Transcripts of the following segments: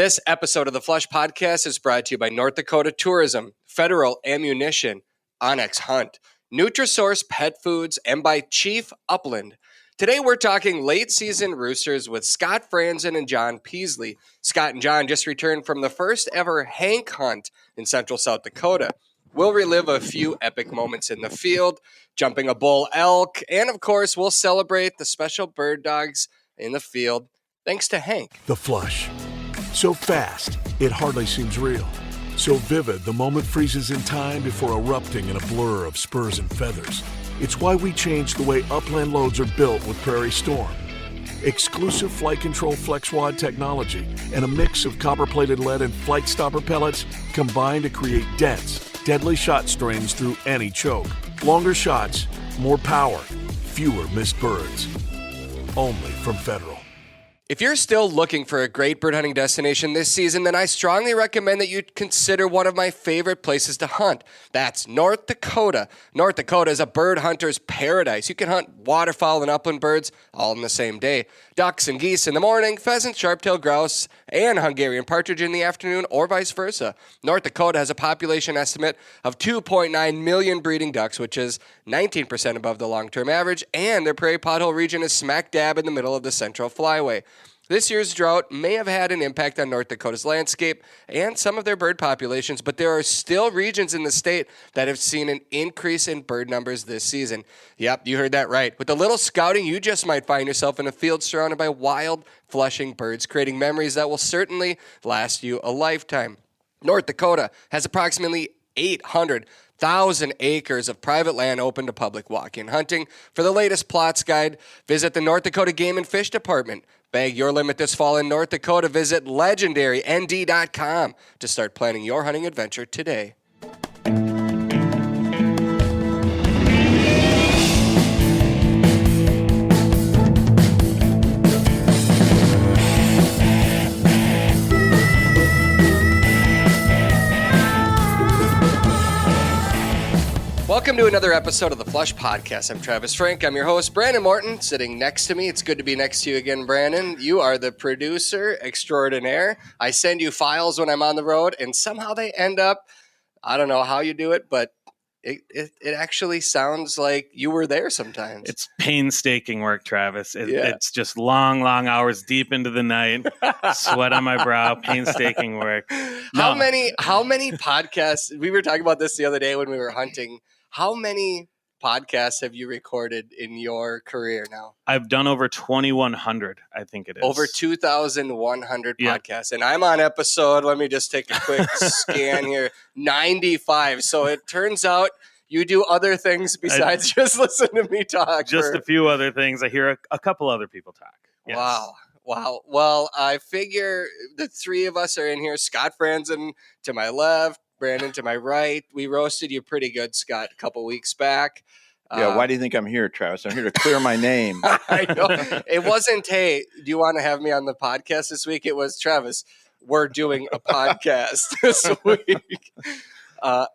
This episode of the Flush Podcast is brought to you by North Dakota Tourism, Federal Ammunition, Onyx Hunt, Nutrisource Pet Foods, and by Chief Upland. Today we're talking late season roosters with Scott Fransen and John Peasley. Scott and John just returned from the first ever Hank hunt in central South Dakota. We'll relive a few epic moments in the field, jumping a bull elk, and of course we'll celebrate the special bird dogs in the field, thanks to Hank. The Flush. So fast, it hardly seems real. So vivid, the moment freezes in time before erupting in a blur of spurs and feathers. It's why we changed the way upland loads are built with Prairie Storm. Exclusive flight control FlexWad technology and a mix of copper-plated lead and flight stopper pellets combine to create dense, deadly shot streams through any choke. Longer shots, more power, fewer missed birds. Only from Federal. If you're still looking for a great bird hunting destination this season, then I strongly recommend that you consider one of my favorite places to hunt. That's North Dakota. North Dakota is a bird hunter's paradise. You can hunt waterfowl and upland birds all in the same day. Ducks and geese in the morning, pheasants, sharp-tailed grouse, and Hungarian partridge in the afternoon, or vice versa. North Dakota has a population estimate of 2.9 million breeding ducks, which is 19% above the long-term average, and their prairie pothole region is smack dab in the middle of the Central Flyway. This year's drought may have had an impact on North Dakota's landscape and some of their bird populations, but there are still regions in the state that have seen an increase in bird numbers this season. Yep, you heard that right. With a little scouting, you just might find yourself in a field surrounded by wild, flushing birds, creating memories that will certainly last you a lifetime. North Dakota has approximately 800,000 acres of private land open to public walk-in hunting. For the latest plots guide, visit the North Dakota Game and Fish Department. Bag your limit this fall in North Dakota. Visit legendarynd.com to start planning your hunting adventure today. Welcome to another episode of the Flush Podcast. I'm Travis Frank. I'm your host, Brandon Morton, sitting next to me. It's good to be next to you again, Brandon. You are the producer extraordinaire. I send you files when I'm on the road, and somehow they end up, I don't know how you do it, but it actually sounds like you were there sometimes. It's painstaking work, Travis. It's just long hours deep into the night, sweat on my brow, painstaking work. How many podcasts, we were talking about this the other day when we were hunting, how many podcasts have you recorded in your career now? I've done over 2,100, I think it is. Over 2,100 podcasts. And I'm on episode, let me just take a quick scan here, 95. So it turns out you do other things besides just listen to me talk. Just a few other things. I hear a couple other people talk. Yes. Wow. Well, I figure the three of us are in here. Scott Fransen to my left, Brandon to my right. We roasted you pretty good, Scott, a couple weeks back. Yeah, why do you think I'm here, Travis? I'm here to clear my name. I know. It wasn't, hey, do you want to have me on the podcast this week? It was, Travis, we're doing a podcast this week. Do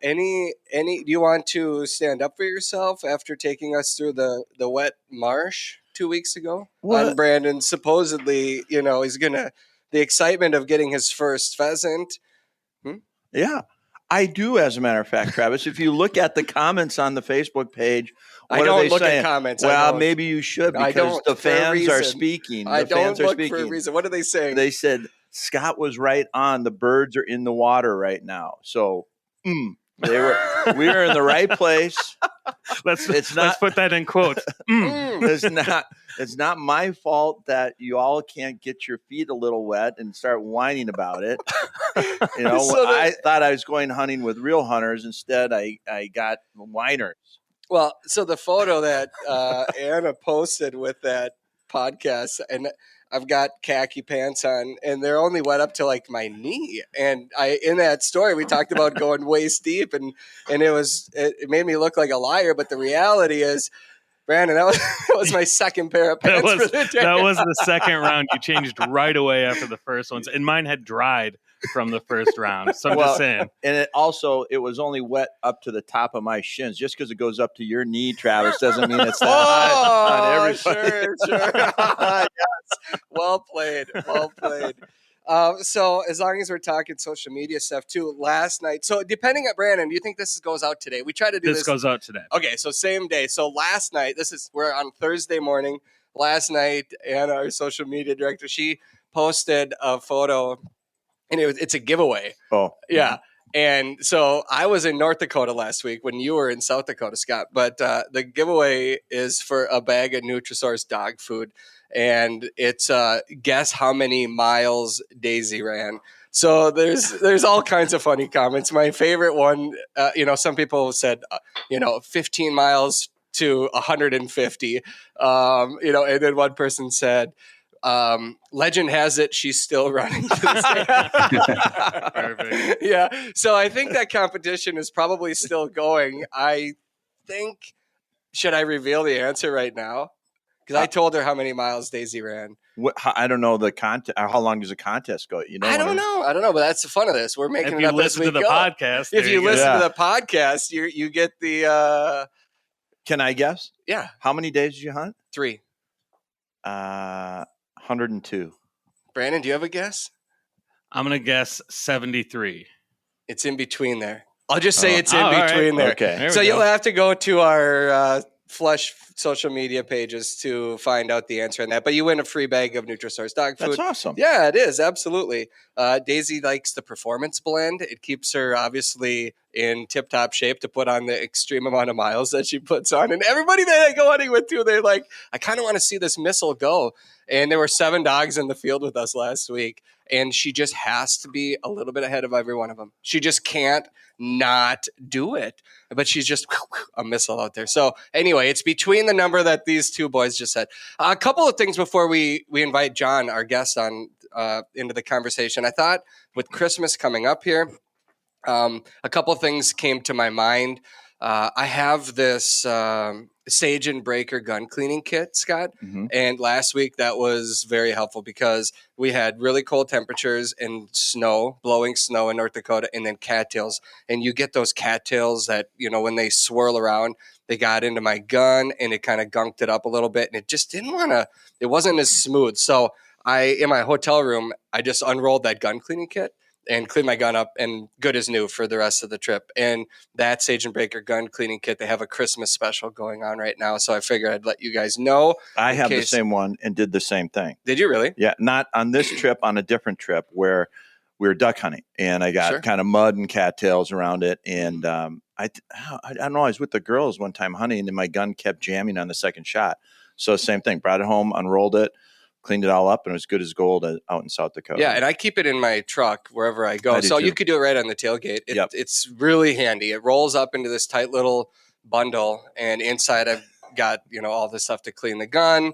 you want to stand up for yourself after taking us through the wet marsh 2 weeks ago? What? On Brandon, supposedly, he's the excitement of getting his first pheasant. Yeah, I do, as a matter of fact, Travis. If you look at the comments on the Facebook page, what I don't are they look saying? at comments. Well, maybe you should, because the fans are speaking. I don't look for a reason. What are they saying? They said, Scott was right on. The birds are in the water right now. So we are in the right place. Let's put that in quotes. It's not my fault that you all can't get your feet a little wet and start whining about it. I thought I was going hunting with real hunters. Instead, I got whiners. Well, so the photo that Anna posted with that podcast, and I've got khaki pants on, and they're only wet up to like my knee. And in that story, we talked about going waist deep, and it made me look like a liar. But the reality is, Brandon, that was my second pair of pants for the day. That was the second round. You changed right away after the first ones, and mine had dried from the first round. So I'm just saying. And it was only wet up to the top of my shins. Just because it goes up to your knee, Travis, doesn't mean it's that hot on everybody. Sure. Yes. Well played. So as long as we're talking social media stuff too, last night. So depending on Brandon, do you think this goes out today? We try to do this. This goes out today. Okay, so same day. So last night, we're on Thursday morning. Last night, Anna, our social media director, she posted a photo, and it's a giveaway. Oh, yeah. And so I was in North Dakota last week when you were in South Dakota, Scott. But the giveaway is for a bag of Nutrisource dog food, and it's guess how many miles Daisy ran. So there's all kinds of funny comments. My favorite one, some people said, 15 miles to 150, and then one person said, legend has it she's still running. Perfect. Yeah. So I think that competition is probably still going. I think, should I reveal the answer right now? Because I told her how many miles Daisy ran. I don't know the contest. How long does the contest go? I don't know, but that's the fun of this. We're making If it you up listen as to we the go. podcast, If you go. listen to the podcast, you get the. Can I guess? Yeah. How many days did you hunt? 3. 102. Brandon, do you have a guess? I'm gonna guess 73. It's in between there. I'll just say it's in between there. Okay. So you'll have to go to our Flush social media pages to find out the answer on that. But you win a free bag of Nutrisource dog food. That's awesome. Yeah, it is. Absolutely. Daisy likes the performance blend. It keeps her obviously in tip-top shape to put on the extreme amount of miles that she puts on. And everybody that I go hunting with too, they're like, I kind of want to see this missile go. And there were 7 dogs in the field with us last week. And she just has to be a little bit ahead of every one of them. She just can't not do it. But she's just a missile out there. So anyway, it's between the number that these two boys just said. A couple of things before we invite John, our guest, on into the conversation. I thought with Christmas coming up here, a couple of things came to my mind. I have this Sage and Breaker gun cleaning kit, Scott. Mm-hmm. And last week that was very helpful because we had really cold temperatures and blowing snow in North Dakota, and then cattails. And you get those cattails that, when they swirl around, they got into my gun and it kind of gunked it up a little bit. And it just it wasn't as smooth. So in my hotel room, I just unrolled that gun cleaning kit and clean my gun up and good as new for the rest of the trip. And that Sage and Breaker gun cleaning kit, they have a Christmas special going on right now. So I figured I'd let you guys know. I have the same one and did the same thing. Did you really? Yeah. Not on this trip, on a different trip where we were duck hunting and I got kind of mud and cattails around it. And I don't know, I was with the girls one time hunting and my gun kept jamming on the second shot. So same thing, brought it home, unrolled it, cleaned it all up, and it was good as gold out in South Dakota. Yeah, and I keep it in my truck wherever I go. So you could do it right on the tailgate. It's really handy. It rolls up into this tight little bundle, and inside I've got all this stuff to clean the gun.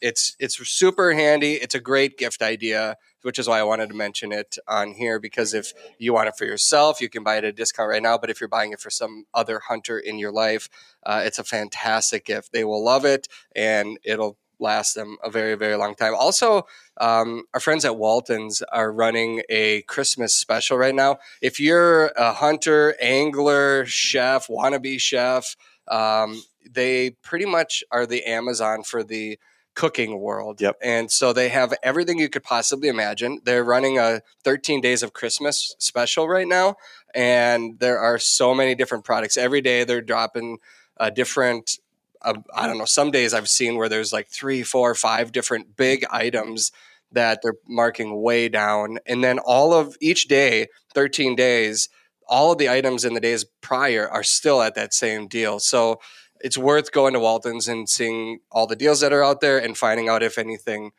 It's super handy. It's a great gift idea, which is why I wanted to mention it on here, because if you want it for yourself, you can buy it at a discount right now. But if you're buying it for some other hunter in your life, it's a fantastic gift. They will love it, and it'll last them a very, very long time. Also, our friends at Walton's are running a Christmas special right now. If you're a hunter, angler, chef, wannabe chef, they pretty much are the Amazon for the cooking world. Yep. And so they have everything you could possibly imagine. They're running a 13 Days of Christmas special right now. And there are so many different products. Every day they're dropping a different I don't know, some days I've seen where there's like 3, 4, 5 different big items that they're marking way down. And then all of each day, 13 days, all of the items in the days prior are still at that same deal. So it's worth going to Walton's and seeing all the deals that are out there and finding out if anything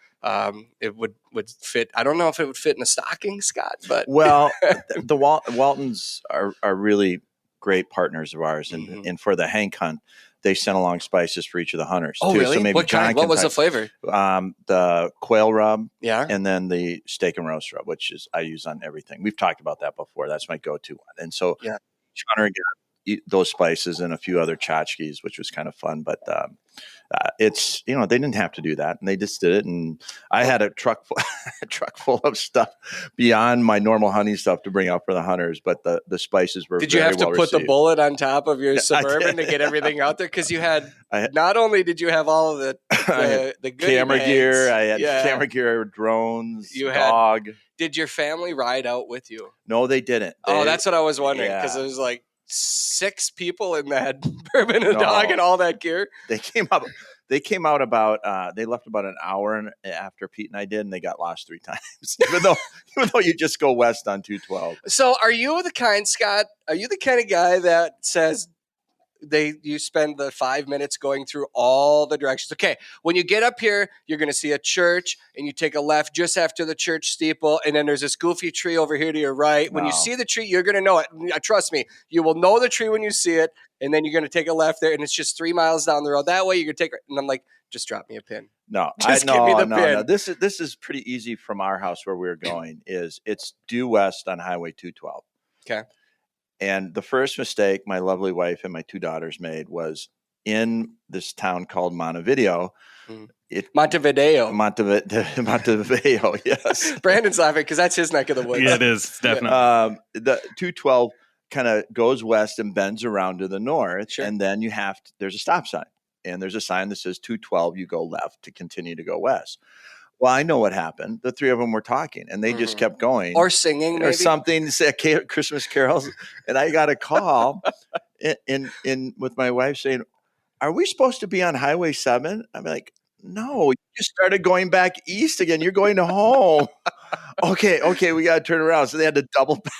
it would fit. I don't know if it would fit in a stocking, Scott, but well, the Waltons are really great partners of ours. And for the Hank hunt, they sent along spices for each of the hunters. Oh, too. really? So maybe What kind? What was the flavor? The quail rub, Yeah, and then the steak and roast rub, which is I use on everything. We've talked about that before. That's my go-to one. And so each hunter got those spices and a few other tchotchkes, which was kind of fun. But it's, they didn't have to do that, and they just did it. And I had a truck full of stuff beyond my normal hunting stuff to bring out for the hunters. But the spices were. Did you have to put the bullet on top of your Suburban to get everything out there? Because you had not only did you have all of the good camera gear, I had yeah. camera gear, drones, you dog. Did your family ride out with you? No, they didn't. That's what I was wondering, because it was like 6 people in that bourbon and dog and all that gear. They came out about they left about an hour after Pete and I did, and they got lost 3 times. even though you just go west on 212. So are you the kind, Scott? Are you the kind of guy that says you spend the 5 minutes going through all the directions? Okay, when you get up here, you're going to see a church, and you take a left just after the church steeple, and then there's this goofy tree over here to your right. When you see the tree, you're going to know it. Trust me, you will know the tree when you see it, and then you're going to take a left there, and it's just 3 miles down the road. That way, you're going to take it, and I'm like, just drop me a pin. No, just give me the pin. No. This is pretty easy from our house where we're going. It's due west on Highway 212. Okay. And the first mistake my lovely wife and my 2 daughters made was in this town called Montevideo. Montevideo, yes. Brandon's laughing because that's his neck of the woods. Yeah, it is, definitely. The 212 kind of goes west and bends around to the north. Sure. And then there's a stop sign. And there's a sign that says 212, you go left to continue to go west. Well, I know what happened. The 3 of them were talking, and they just kept going. Or singing, maybe? Or something, Christmas carols. And I got a call in with my wife saying, are we supposed to be on Highway 7? I'm like, no, you just started going back east again. You're going to home. Okay, we got to turn around. So they had to double back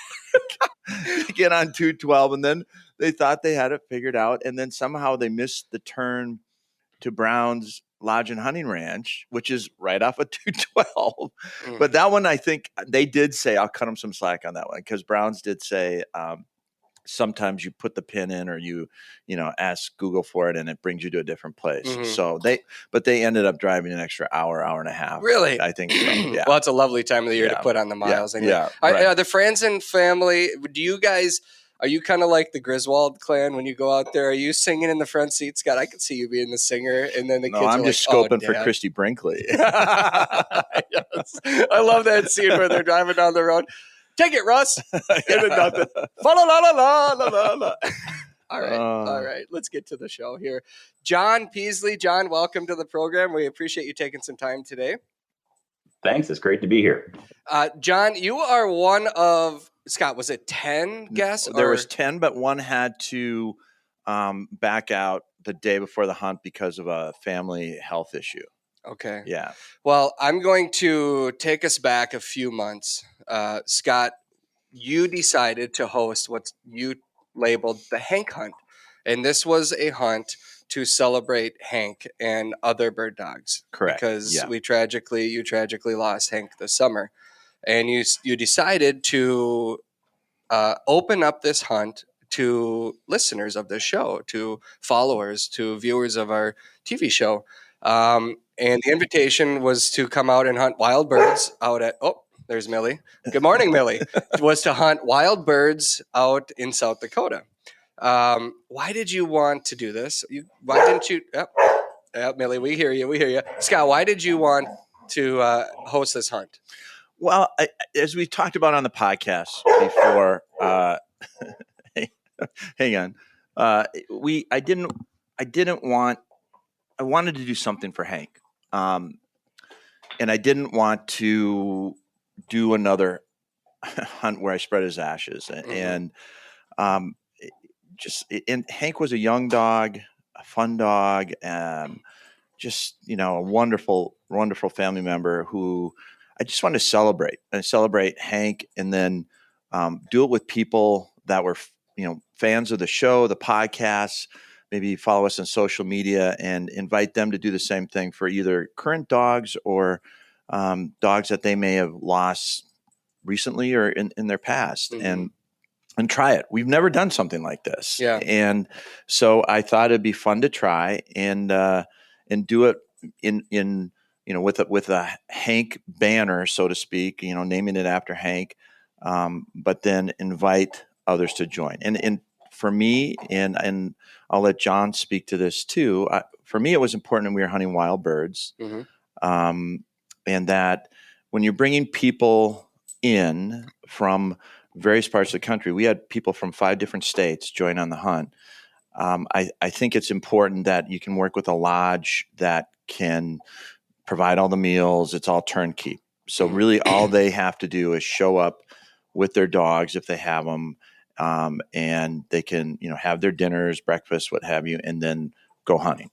to get on 212. And then they thought they had it figured out. And then somehow they missed the turn to Brown's Lodge and Hunting Ranch, which is right off of 212. But that one, I think they did say, I'll cut them some slack on that one, because Brown's did say sometimes you put the pin in, or you ask Google for it, and it brings you to a different place. So they ended up driving an extra hour and a half. Really? I think so. Yeah. Well, it's a lovely time of the year to put on the miles. Yeah. The Fransen family, are you kind of like the Griswold clan when you go out there? Are you singing in the front seat, Scott? I could see you being the singer, and then the kids I'm are just like, scoping for Christy Brinkley. Yes. I love that scene where they're driving down the road. Take it, Russ. Give it nothing. La la la la la la. All right. Let's get to the show here. John Peasley. John, welcome to the program. We appreciate you taking some time today. Thanks. It's great to be here. John, you are one of, Scott, was it 10 guests? There was 10, but one had to back out the day before the hunt because of a family health issue. Okay. Yeah. Well, I'm going to take us back a few months. Scott, you decided to host what you labeled the Hank Hunt. And this was a hunt to celebrate Hank and other bird dogs. Correct. Because you tragically lost Hank this summer. And you decided to open up this hunt to listeners of this show, to followers, to viewers of our TV show. And the invitation was to come out and hunt wild birds out at, there's Millie. Good morning, Millie. It was to hunt wild birds out in South Dakota. Why did you want to do this? Why didn't you? Millie, we hear you. Scott, why did you want to host this hunt? Well, as we talked about on the podcast before, hang on. I wanted to do something for Hank. And I didn't want to do another hunt where I spread his ashes. And Hank was a young dog, a fun dog, just, a wonderful, wonderful family member who I just wanted to celebrate Hank, and then do it with people that were, fans of the show, the podcast, maybe follow us on social media, and invite them to do the same thing for either current dogs or dogs that they may have lost recently or in their past, and try it. We've never done something like this. Yeah. And so I thought it'd be fun to try and do it in with a Hank banner, so to speak, naming it after Hank, but then invite others to join. And for me, and I'll let John speak to this too. For me, it was important when we were hunting wild birds, and that when you're bringing people in from various parts of the country, we had people from 5 different states join on the hunt. I think it's important that you can work with a lodge that can provide all the meals. It's all turnkey. So really all they have to do is show up with their dogs if they have them, and they can, have their dinners, breakfast, what have you, and then go hunting.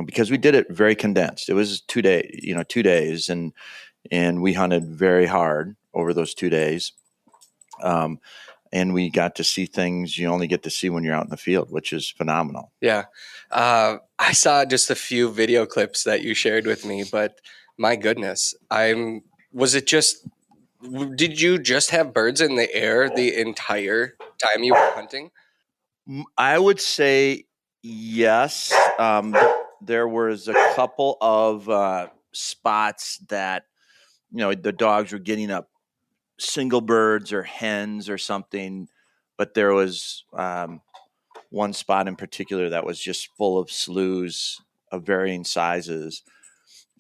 Because we did it very condensed. It was 2 days, and we hunted very hard over those 2 days. And we got to see things you only get to see when you're out in the field, which is phenomenal. Yeah. I saw just a few video clips that you shared with me, but my goodness, did you just have birds in the air the entire time you were hunting? I would say yes. There was a couple of spots that, the dogs were getting up single birds or hens or something, but there was one spot in particular that was just full of sloughs of varying sizes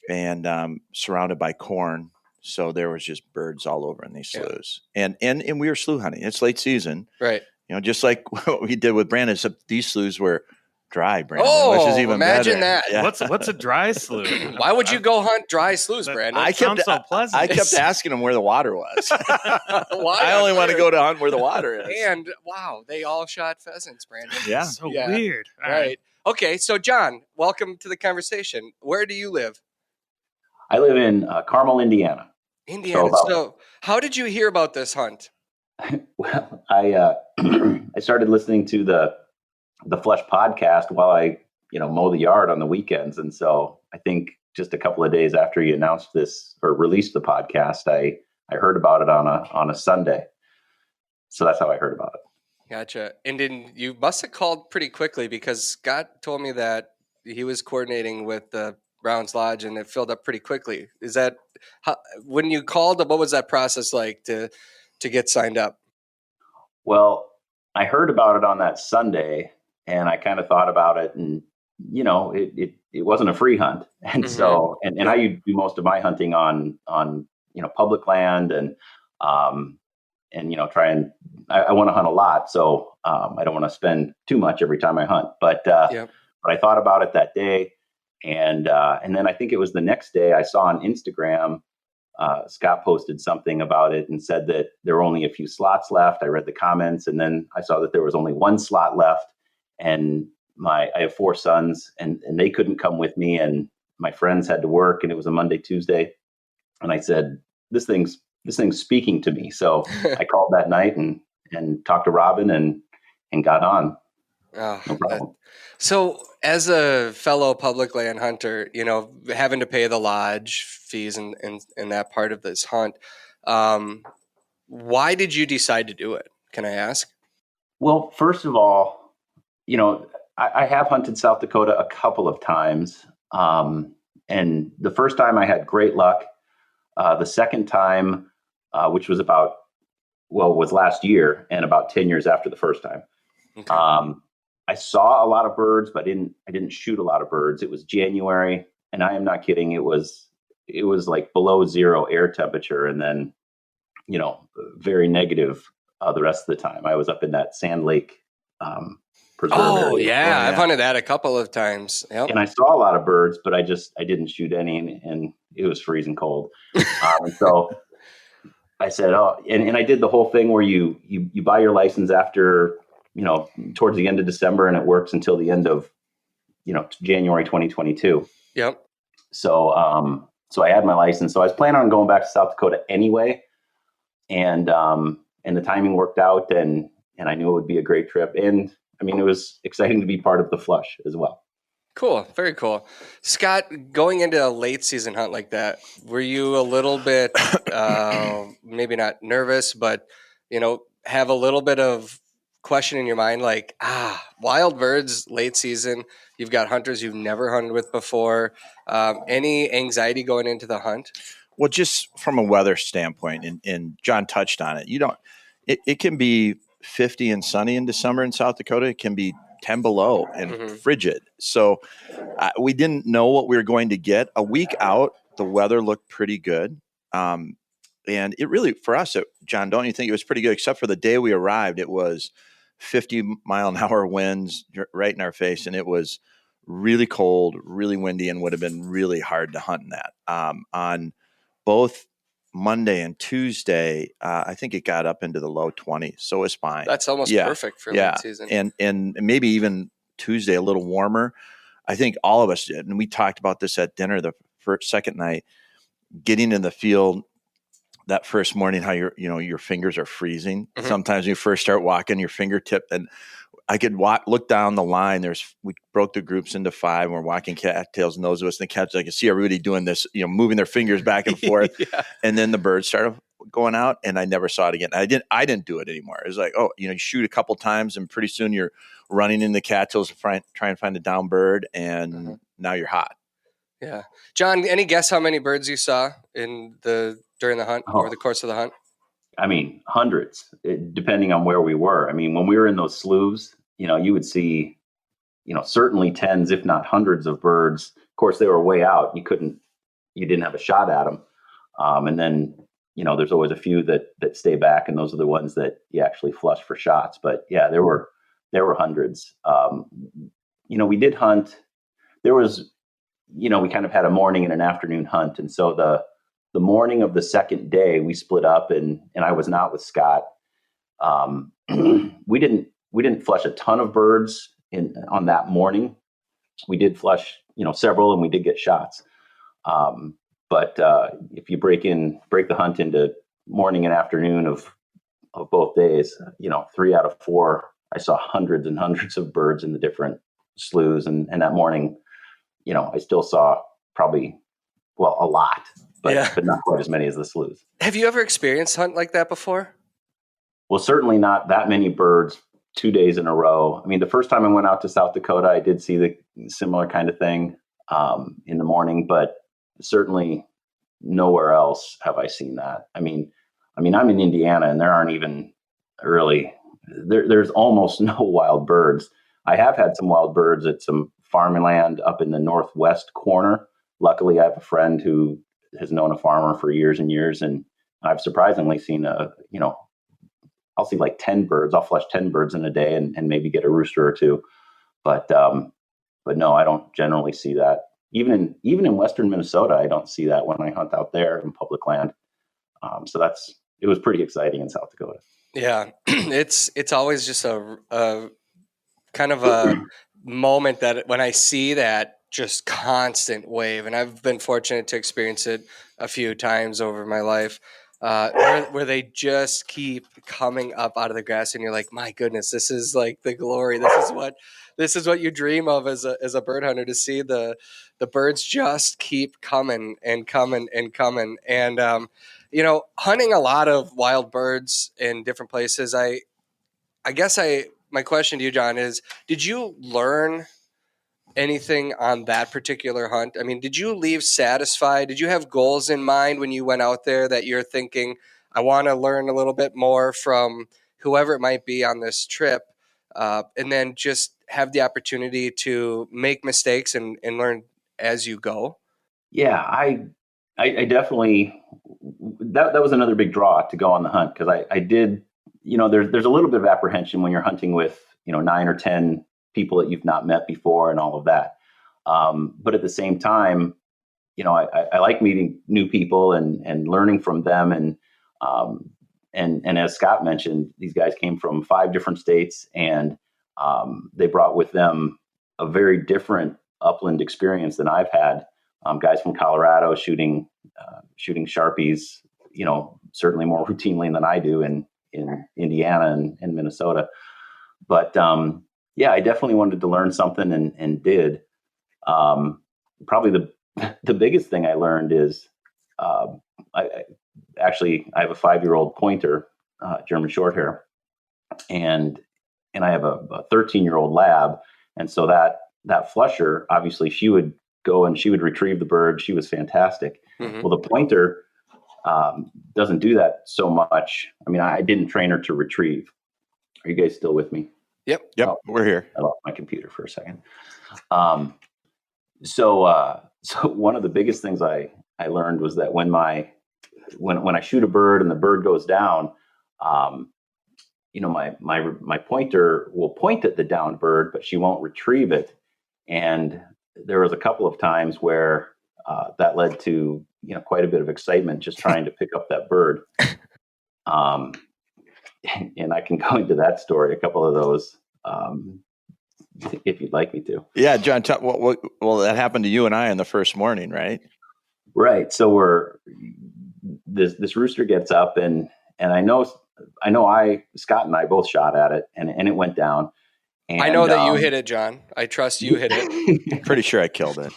and surrounded by corn. So there was just birds all over in these sloughs. And we were slough hunting. It's late season. Right. Just like what we did with Brandon, except these sloughs were dry, Brandon, which is even imagine better. that. Yeah. What's a dry slough? Why would you go hunt dry sloughs, Brandon? Sounds so pleasant. I kept asking him where the water was. Why I only want to go to hunt where the water is. And wow, they all shot pheasants, Brandon. Yeah. So weird. All right. Okay, so John, welcome to the conversation. Where do you live? I live in Carmel, Indiana. Indiana. So how did you hear about this hunt? Well, I started listening to the Flesh podcast while I mow the yard on the weekends, and so I think just a couple of days after you announced this or released the podcast, I heard about it on a Sunday. So that's how I heard about it. Gotcha. And then you must have called pretty quickly, because Scott told me that he was coordinating with the Browns Lodge and it filled up pretty quickly. Is that when you called? What was that process like to get signed up? Well, I heard about it on that Sunday, and I kind of thought about it, and it wasn't a free hunt, and so and I do most of my hunting on public land, and I want to hunt a lot, so I don't want to spend too much every time I hunt, but I thought about it that day, and then I think it was the next day I saw on Instagram. Scott posted something about it and said that there were only a few slots left. I read the comments, and then I saw that there was only one slot left, and I have 4 sons, and they couldn't come with me, and my friends had to work, and it was a Monday, Tuesday, and I said, this thing's speaking to me. So I called that night and talked to Robin and got on. Oh, no problem. So as a fellow public land hunter, having to pay the lodge fees and that part of this hunt, why did you decide to do it? Can I ask? Well, first of all, I have hunted South Dakota a couple of times. And the first time I had great luck. The second time, which was was last year and about 10 years after the first time. Okay. I saw a lot of birds, but I didn't shoot a lot of birds. It was January, and I am not kidding. It was like below 0 air temperature, and then, very negative the rest of the time. I was up in that Sand Lake preserve area. Oh yeah, I've hunted that a couple of times. Yep. And I saw a lot of birds, but I didn't shoot any, and it was freezing cold. So I said, and I did the whole thing where you buy your license after, towards the end of December, and it works until the end of, January 2022. Yep. So, so I had my license. So I was planning on going back to South Dakota anyway. And the timing worked out, and I knew it would be a great trip. And I mean, it was exciting to be part of the flush as well. Cool. Very cool. Scott, going into a late season hunt like that, were you a little bit, maybe not nervous, but, have a little bit of question in your mind, like, wild birds, late season, you've got hunters you've never hunted with before. Any anxiety going into the hunt? Well, just from a weather standpoint, and John touched on it, it can be 50 and sunny in December in South Dakota. It can be 10 below and frigid. So we didn't know what we were going to get. A week out, the weather looked pretty good. And it really, for us, John, don't you think it was pretty good? Except for the day we arrived, it was 50-mile-an-hour winds right in our face. And it was really cold, really windy, and would have been really hard to hunt in that. On both Monday and Tuesday, I think it got up into the low 20s, so it was fine. That's almost perfect for late season. And maybe even Tuesday a little warmer. I think all of us did, and we talked about this at dinner the second night. Getting in the field that first morning, how your fingers are freezing. Sometimes when you first start walking, your fingertip, and I could look down the line. We broke the groups into 5, and we're walking cattails, and those of us in the cattails, I could see everybody doing this, moving their fingers back and forth. And then the birds started going out, and I never saw it again. I didn't do it anymore. It was like, you shoot a couple times, and pretty soon you're running in the cattails to try and find a down bird, and now you're hot. Yeah, John, any guess how many birds you saw during the hunt, over the course of the hunt? I mean, hundreds, depending on where we were. I mean, when we were in those sloughs, you would see, certainly tens, if not hundreds of birds. Of course, they were way out. You didn't have a shot at them. And then, there's always a few that stay back, and those are the ones that you actually flush for shots. But yeah, there were hundreds. We did hunt. There was, we kind of had a morning and an afternoon hunt. And so the morning of the second day, we split up, and I was not with Scott. We didn't flush a ton of birds on that morning. We did flush, several, and we did get shots. But if you break the hunt into morning and afternoon of both days, 3 out of 4, I saw hundreds and hundreds of birds in the different sloughs. And that morning, I still saw probably, a lot. But not quite as many as the sloughs. Have you ever experienced a hunt like that before? Well, certainly not that many birds 2 days in a row. I mean, the first time I went out to South Dakota, I did see the similar kind of thing in the morning, but certainly nowhere else have I seen that. I mean, I'm in Indiana, and there aren't even really, there's almost no wild birds. I have had some wild birds at some farmland up in the northwest corner. Luckily, I have a friend who has known a farmer for years and years, and I've surprisingly seen I'll see like 10 birds. I'll flush 10 birds in a day and maybe get a rooster or two. But no, I don't generally see that. Even in western Minnesota, I don't see that when I hunt out there in public land. So it was pretty exciting in South Dakota. Yeah, it's always just a kind of a moment that when I see that just constant wave, and I've been fortunate to experience it a few times over my life, where they just keep coming up out of the grass, and you're like, my goodness, this is like the glory. This is what you dream of as a bird hunter, to see the birds just keep coming and coming and coming. And hunting a lot of wild birds in different places, I guess my question to you, John, is, did you learn anything on that particular hunt? I mean, did you leave satisfied? Did you have goals in mind when you went out there that you're thinking, I want to learn a little bit more from whoever it might be on this trip, and then just have the opportunity to make mistakes and learn as you go? Yeah, I definitely, that was another big draw to go on the hunt, because I did, there's a little bit of apprehension when you're hunting with, 9 or 10 people that you've not met before and all of that. But at the same time, I like meeting new people and learning from them. And as Scott mentioned, these guys came from 5 different states, and they brought with them a very different upland experience than I've had. Guys from Colorado shooting Sharpies, certainly more routinely than I do in Indiana and Minnesota. But yeah, I definitely wanted to learn something and did. Probably the biggest thing I learned is I have a 5-year-old pointer, German Shorthair, and I have a 13-year-old lab. And so that flusher, obviously, she would go and she would retrieve the bird. She was fantastic. Mm-hmm. Well, the pointer doesn't do that so much. I mean, I didn't train her to retrieve. Are you guys still with me? Yep. Oh, we're here. I lost my computer for a second. So one of the biggest things I learned was that when I shoot a bird and the bird goes down, my pointer will point at the downed bird, but she won't retrieve it. And there was a couple of times where that led to quite a bit of excitement just trying to pick up that bird. And I can go into that story, a couple of those, if you'd like me to. Yeah, John. Well, that happened to you and I on the first morning, right? Right. So this rooster gets up, and I know Scott and I both shot at it, and it went down. And, I know that you hit it, John. I trust you hit it. Pretty sure I killed it.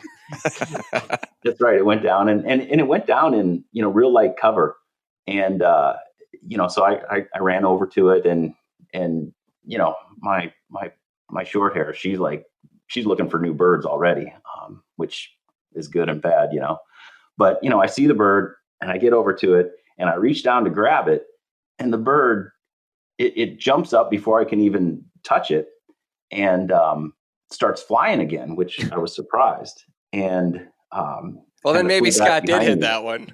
That's right. It went down, and it went down in real light cover, and so I ran over to it, and my short hair, she's looking for new birds already, which is good and bad, But I see the bird, and I get over to it, and I reach down to grab it, and the bird it jumps up before I can even touch it, and starts flying again, which I was surprised. And well, then maybe Scott did hit that one.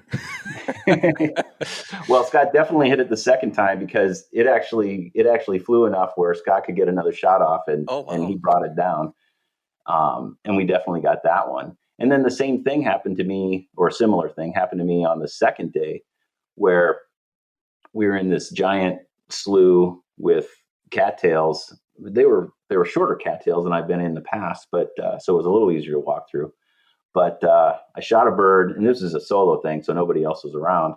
Well, Scott definitely hit it the second time, because it actually flew enough where Scott could get another shot off, and he brought it down. And we definitely got that one. And then the same thing happened to me, or a similar thing happened to me on the second day, where we were in this giant slough with cattails. They were shorter cattails than I've been in the past, but so it was a little easier to walk through. But I shot a bird, and this is a solo thing, so nobody else was around.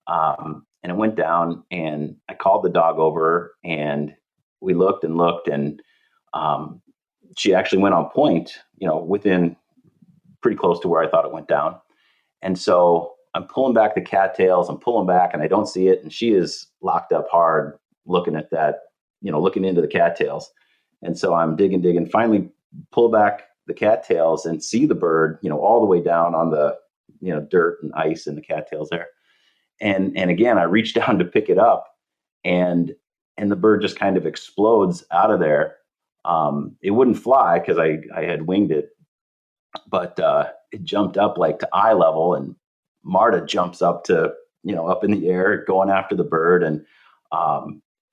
And it went down, and I called the dog over, and we looked, and she actually went on point, within pretty close to where I thought it went down. And so I'm pulling back the cattails, and I don't see it. And she is locked up hard looking at that, looking into the cattails. And so I'm digging, finally pull back the cattails and see the bird, all the way down on the, dirt and ice and the cattails there. And again, I reach down to pick it up, and the bird just kind of explodes out of there. It wouldn't fly because I had winged it, but it jumped up like to eye level, and Marta jumps up to, up in the air going after the bird, and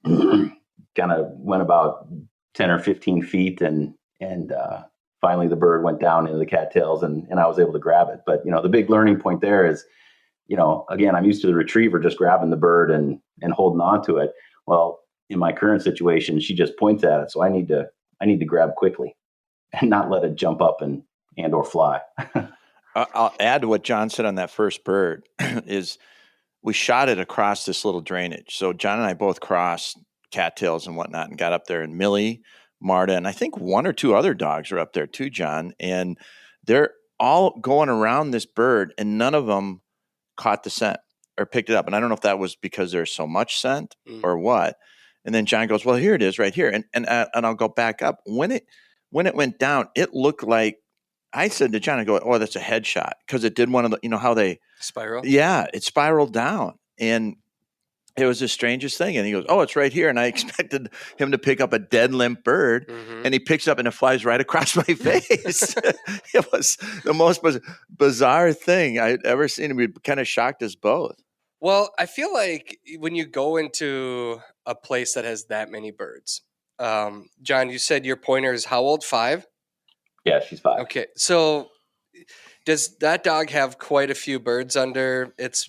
kind of went about 10 or 15 feet, and finally the bird went down into the cattails, and I was able to grab it. But, the big learning point there is, again, I'm used to the retriever just grabbing the bird and holding on to it. Well, in my current situation, she just points at it. So I need to grab quickly and not let it jump up and or fly. I'll add to what John said on that first bird is we shot it across this little drainage. So John and I both crossed cattails and whatnot and got up there, and Millie, Marta, and I think one or two other dogs are up there too, John. And they're all going around this bird, and none of them caught the scent or picked it up. And I don't know if that was because there's so much scent or what. And then John goes, well, here it is right here. And I'll go back up. When it went down, it looked like, I said to John, I go, oh, that's a headshot, because it did one of the, how they spiral. Yeah, it spiraled down, and it was the strangest thing. And he goes, oh, it's right here. And I expected him to pick up a dead limp bird, and he picks up and it flies right across my face. It was the most bizarre thing I'd ever seen. And we kind of shocked us both. Well, I feel like when you go into a place that has that many birds, John, you said your pointer is how old? 5? Yeah, she's 5. Okay. So does that dog have quite a few birds under its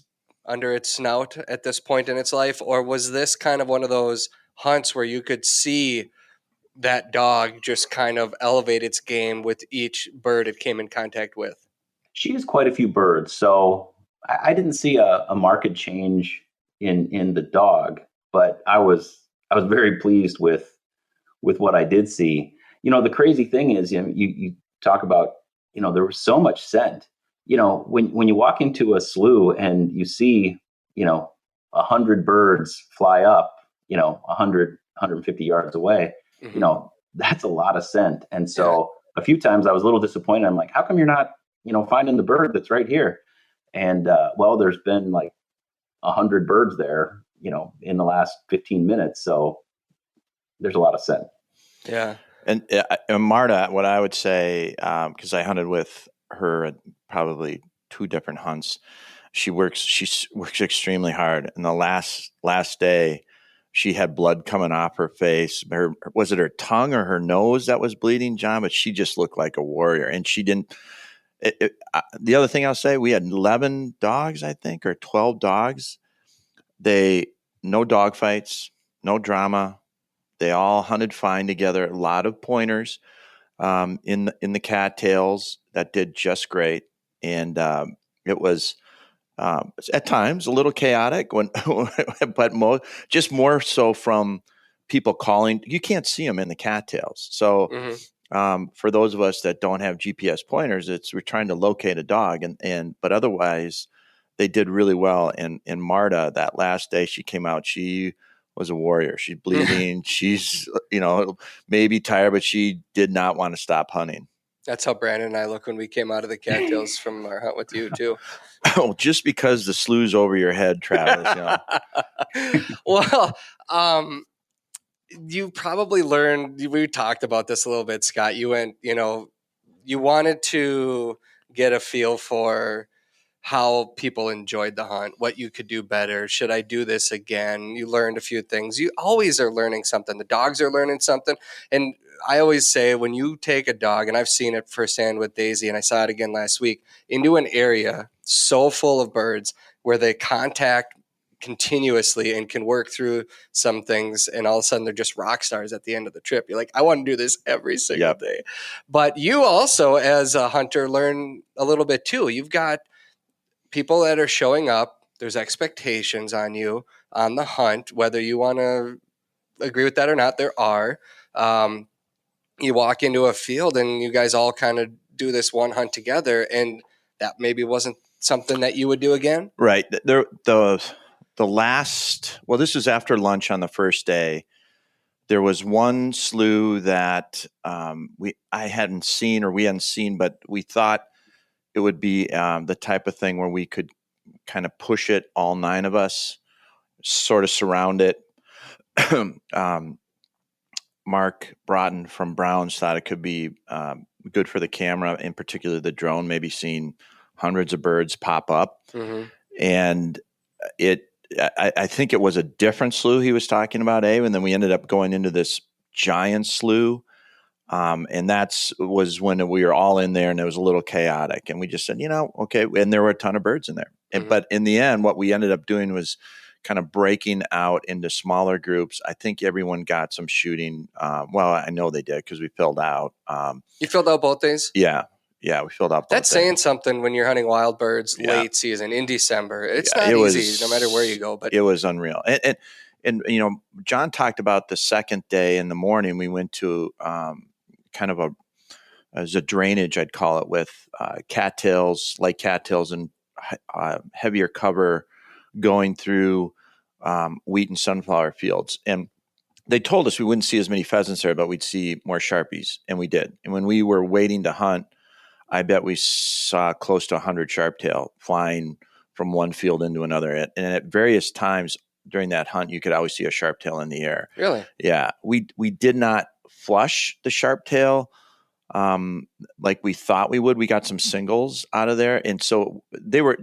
snout at this point in its life? Or was this kind of one of those hunts where you could see that dog just kind of elevate its game with each bird it came in contact with? She has quite a few birds. So I didn't see a marked change in the dog, but I was very pleased with what I did see. The crazy thing is, you talk about, there was so much scent. When you walk into a slough and you see, 100 birds fly up, 100, 150 yards away, that's a lot of scent. And so a few times I was a little disappointed. I'm like, how come you're not, finding the bird that's right here? And well, there's been like 100 birds there, in the last 15 minutes. So there's a lot of scent. Yeah. And Marta, what I would say, because I hunted with her at probably 2 different hunts, she works extremely hard. And the last day, she had blood coming off her face. Was it her tongue or her nose that was bleeding, John? But she just looked like a warrior. And she didn't. The other thing I'll say, we had 11 dogs, I think, or 12 dogs. No dog fights, no drama. They all hunted fine together. A lot of pointers in the cattails that did just great, and it was at times a little chaotic but more so from people calling. You can't see them in the cattails, so. Mm-hmm. For those of us that don't have GPS pointers, we're trying to locate a dog, but otherwise they did really well. And Marta, that last day she came out, she was a warrior. She's bleeding. She's, maybe tired, but she did not want to stop hunting. That's how Brandon and I look when we came out of the cattails from our hunt with you too. Oh, just because the slew's over your head, Travis. Well, you probably learned, we talked about this a little bit, Scott. You went, you wanted to get a feel for how people enjoyed the hunt, what you could do better. Should I do this again? You learned a few things. You always are learning something. The dogs are learning something. And I always say when you take a dog, and I've seen it firsthand with Daisy, and I saw it again last week, into an area so full of birds where they contact continuously and can work through some things, and all of a sudden they're just rock stars at the end of the trip. You're like, I want to do this every single day. But you also, as a hunter, learn a little bit too. You've got people that are showing up. There's expectations on you on the hunt, whether you want to agree with that or not. There are. You walk into a field and you guys all kind of do this one hunt together, and that maybe wasn't something that you would do again. Right. The last, well, this was after lunch on the first day. There was one slough that we hadn't seen, but we thought it would be the type of thing where we could kind of push it, all 9 of us, sort of surround it. Mark Broughton from Browns thought it could be good for the camera, in particular the drone, maybe seeing hundreds of birds pop up. Mm-hmm. And I think it was a different slough he was talking about, Abe, and then we ended up going into this giant slough. And was when we were all in there and it was a little chaotic, and we just said, okay. And there were a ton of birds in there. Mm-hmm. But in the end, what we ended up doing was kind of breaking out into smaller groups. I think everyone got some shooting. Well, I know they did because we filled out. You filled out both days? Yeah. Yeah, we filled out both That's days. Saying something when you're hunting wild birds late season in December. It's not easy no matter where you go. But it was unreal. And John talked about the second day in the morning. We went to kind of as a drainage, I'd call it, with cattails, light cattails, and heavier cover going through wheat and sunflower fields. And they told us we wouldn't see as many pheasants there, but we'd see more Sharpies, and we did. And when we were waiting to hunt, I bet we saw close to 100 sharptail flying from one field into another. And at various times during that hunt, you could always see a sharptail in the air. Really? Yeah. We did not flush the sharptail like we thought we would. We got some singles out of there. And so they were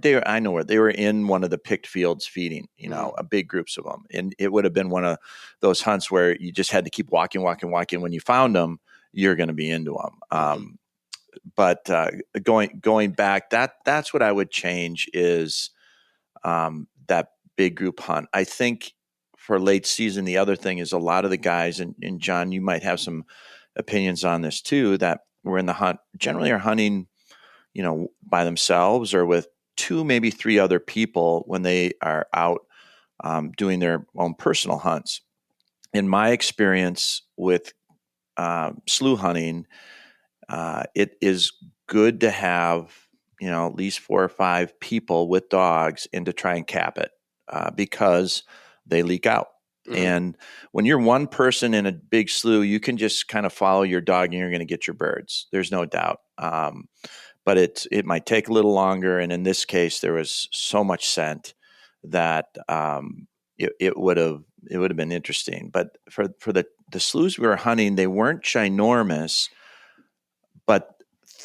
in one of the picked fields feeding, a big groups of them. And it would have been one of those hunts where you just had to keep walking. When you found them, you're going to be into them. But going back, that's what I would change is that big group hunt. I think for late season, the other thing is a lot of the guys, and John, you might have some opinions on this too, that were in the hunt generally are hunting, by themselves or with 2, maybe 3 other people when they are out doing their own personal hunts. In my experience with slough hunting, it is good to have, at least 4 or 5 people with dogs and to try and cap it because they leak out. Mm-hmm. And when you're one person in a big slough, you can just kind of follow your dog and you're going to get your birds. There's no doubt. But it might take a little longer. And in this case, there was so much scent that it would have been interesting. But for the the sloughs we were hunting, they weren't ginormous, but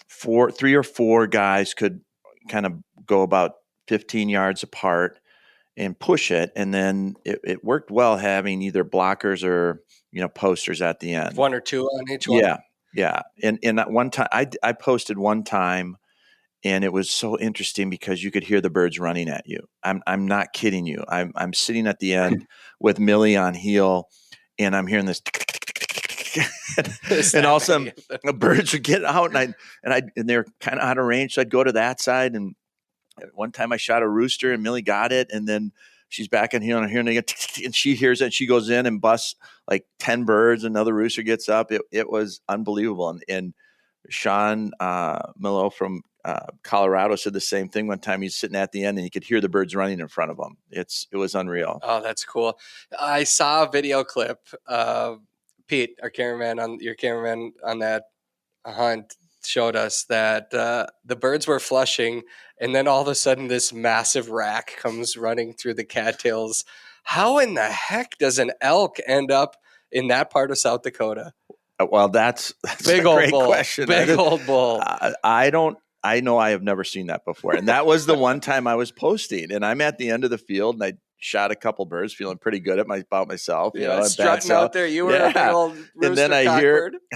3 or 4 guys could kind of go about 15 yards apart and push it. And then it worked well having either blockers or, posters at the end. 1 or 2 on each one? Yeah. And at one time, I posted one time, and it was so interesting because you could hear the birds running at you. I'm not kidding you. I'm sitting at the end with Millie on heel, and I'm hearing this, and all of a sudden the birds would get out, and they're kind of out of range. So I'd go to that side, and one time I shot a rooster, and Millie got it, and then she's back in here, and she hears it, and she goes in and busts like 10 birds. Another rooster gets up. It was unbelievable. And Sean Milo from Colorado said the same thing one time. He's sitting at the end, and you could hear the birds running in front of him. It was unreal. Oh, that's cool. I saw a video clip. Pete, your cameraman on that hunt, showed us that the birds were flushing, and then all of a sudden this massive rack comes running through the cattails. How in the heck does an elk end up in that part of South Dakota? Well, that's big a old great bull. question. Big old bull. I know I have never seen that before. And that was the one time I was posting, and I'm at the end of the field, and I shot a couple birds, feeling pretty good about myself. Strutting out there. You were a big old rooster. And then I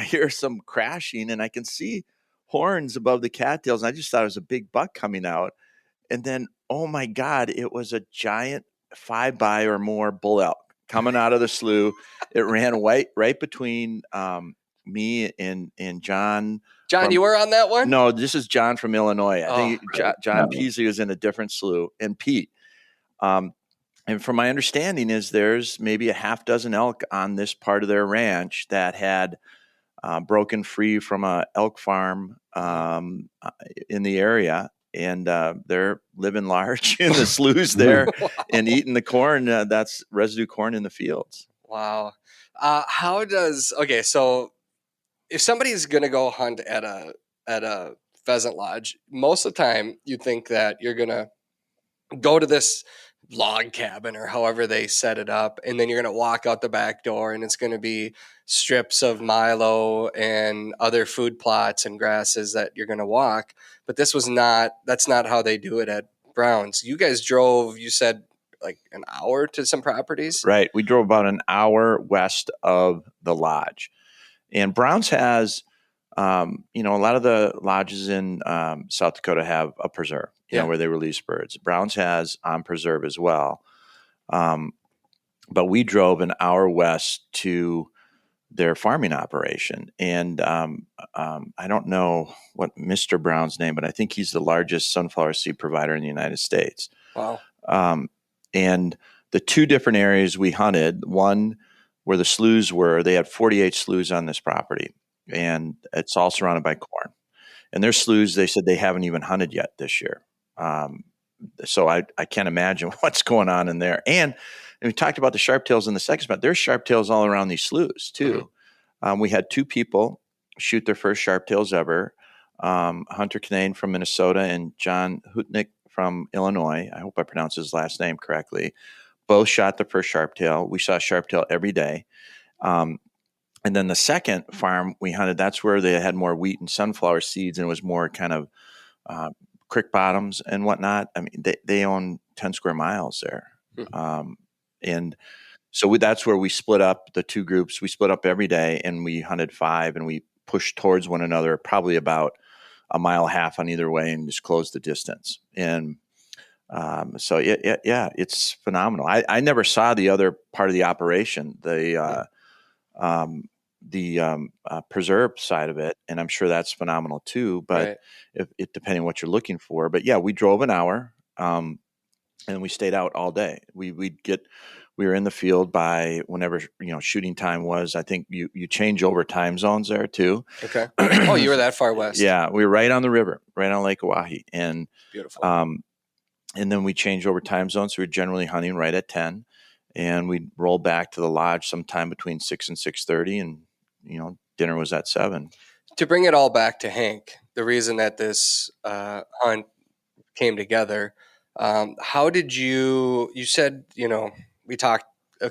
hear some crashing, and I can see horns above the cattails. And I just thought it was a big buck coming out. And then, oh my God, it was a giant 5x or more bull elk coming out of the slough. It ran right between me and John. John, you were on that one? No, this is John from Illinois. I think John Peasley was in a different slough, and Pete. And from my understanding is there's maybe a half dozen elk on this part of their ranch that had broken free from a elk farm in the area. And they're living large in the sloughs there. Wow. And eating the corn. That's residue corn in the fields. Wow. So if somebody's going to go hunt at a pheasant lodge, most of the time you think that you're going to go to this log cabin or however they set it up, and then you're going to walk out the back door, and it's going to be strips of milo and other food plots and grasses that you're going to walk. But that's not how they do it at Brown's. You guys drove, you said, like an hour to some properties? Right. We drove about an hour west of the lodge. And Brown's has, a lot of the lodges in South Dakota have a preserve, where they release birds. Brown's has on preserve as well. But we drove an hour west to their farming operation. And I don't know what Mr. Brown's name, but I think he's the largest sunflower seed provider in the United States. Wow. And the two different areas we hunted, one where the sloughs were, they had 48 sloughs on this property, and it's all surrounded by corn. And their sloughs, they said they haven't even hunted yet this year. So I can't imagine what's going on in there. And we talked about the sharptails in the second spot. There's sharptails all around these sloughs too. Mm-hmm. We had 2 people shoot their first sharptails ever. Hunter Kinane from Minnesota and John Hutnick from Illinois. I hope I pronounced his last name correctly. Both shot the first sharptail. We saw sharptail every day. And then the second farm we hunted, that's where they had more wheat and sunflower seeds, and it was more kind of creek bottoms and whatnot. I mean, they own 10 square miles there. Mm-hmm. And so that's where we split up the 2 groups. We split up every day, and we hunted 5, and we pushed towards one another, probably about a mile and a half on either way, and just closed the distance. And so it's phenomenal. I never saw the other part of the operation, the preserve side of it, and I'm sure that's phenomenal too. But it depending on what you're looking for. But yeah, we drove an hour, and we stayed out all day. We were in the field by whenever shooting time was. I think you change over time zones there too. Okay. Oh, you were that far west? Yeah, we were right on the river, right on Lake Oahe, and beautiful. And then we changed over time zones. So we're generally hunting right at 10, and we'd roll back to the lodge sometime between 6 and 6:30, and dinner was at 7. To bring it all back to Hank, the reason that this hunt came together, how did you said, we talked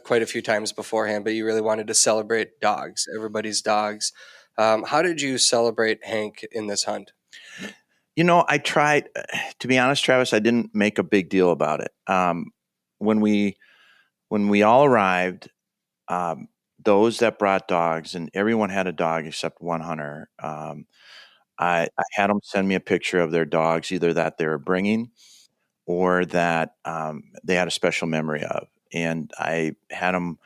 quite a few times beforehand, but you really wanted to celebrate dogs, everybody's dogs. How did you celebrate Hank in this hunt? I tried, to be honest, Travis, I didn't make a big deal about it. When we all arrived, those that brought dogs, and everyone had a dog except one hunter, I had them send me a picture of their dogs, either that they were bringing or that they had a special memory of. And I had them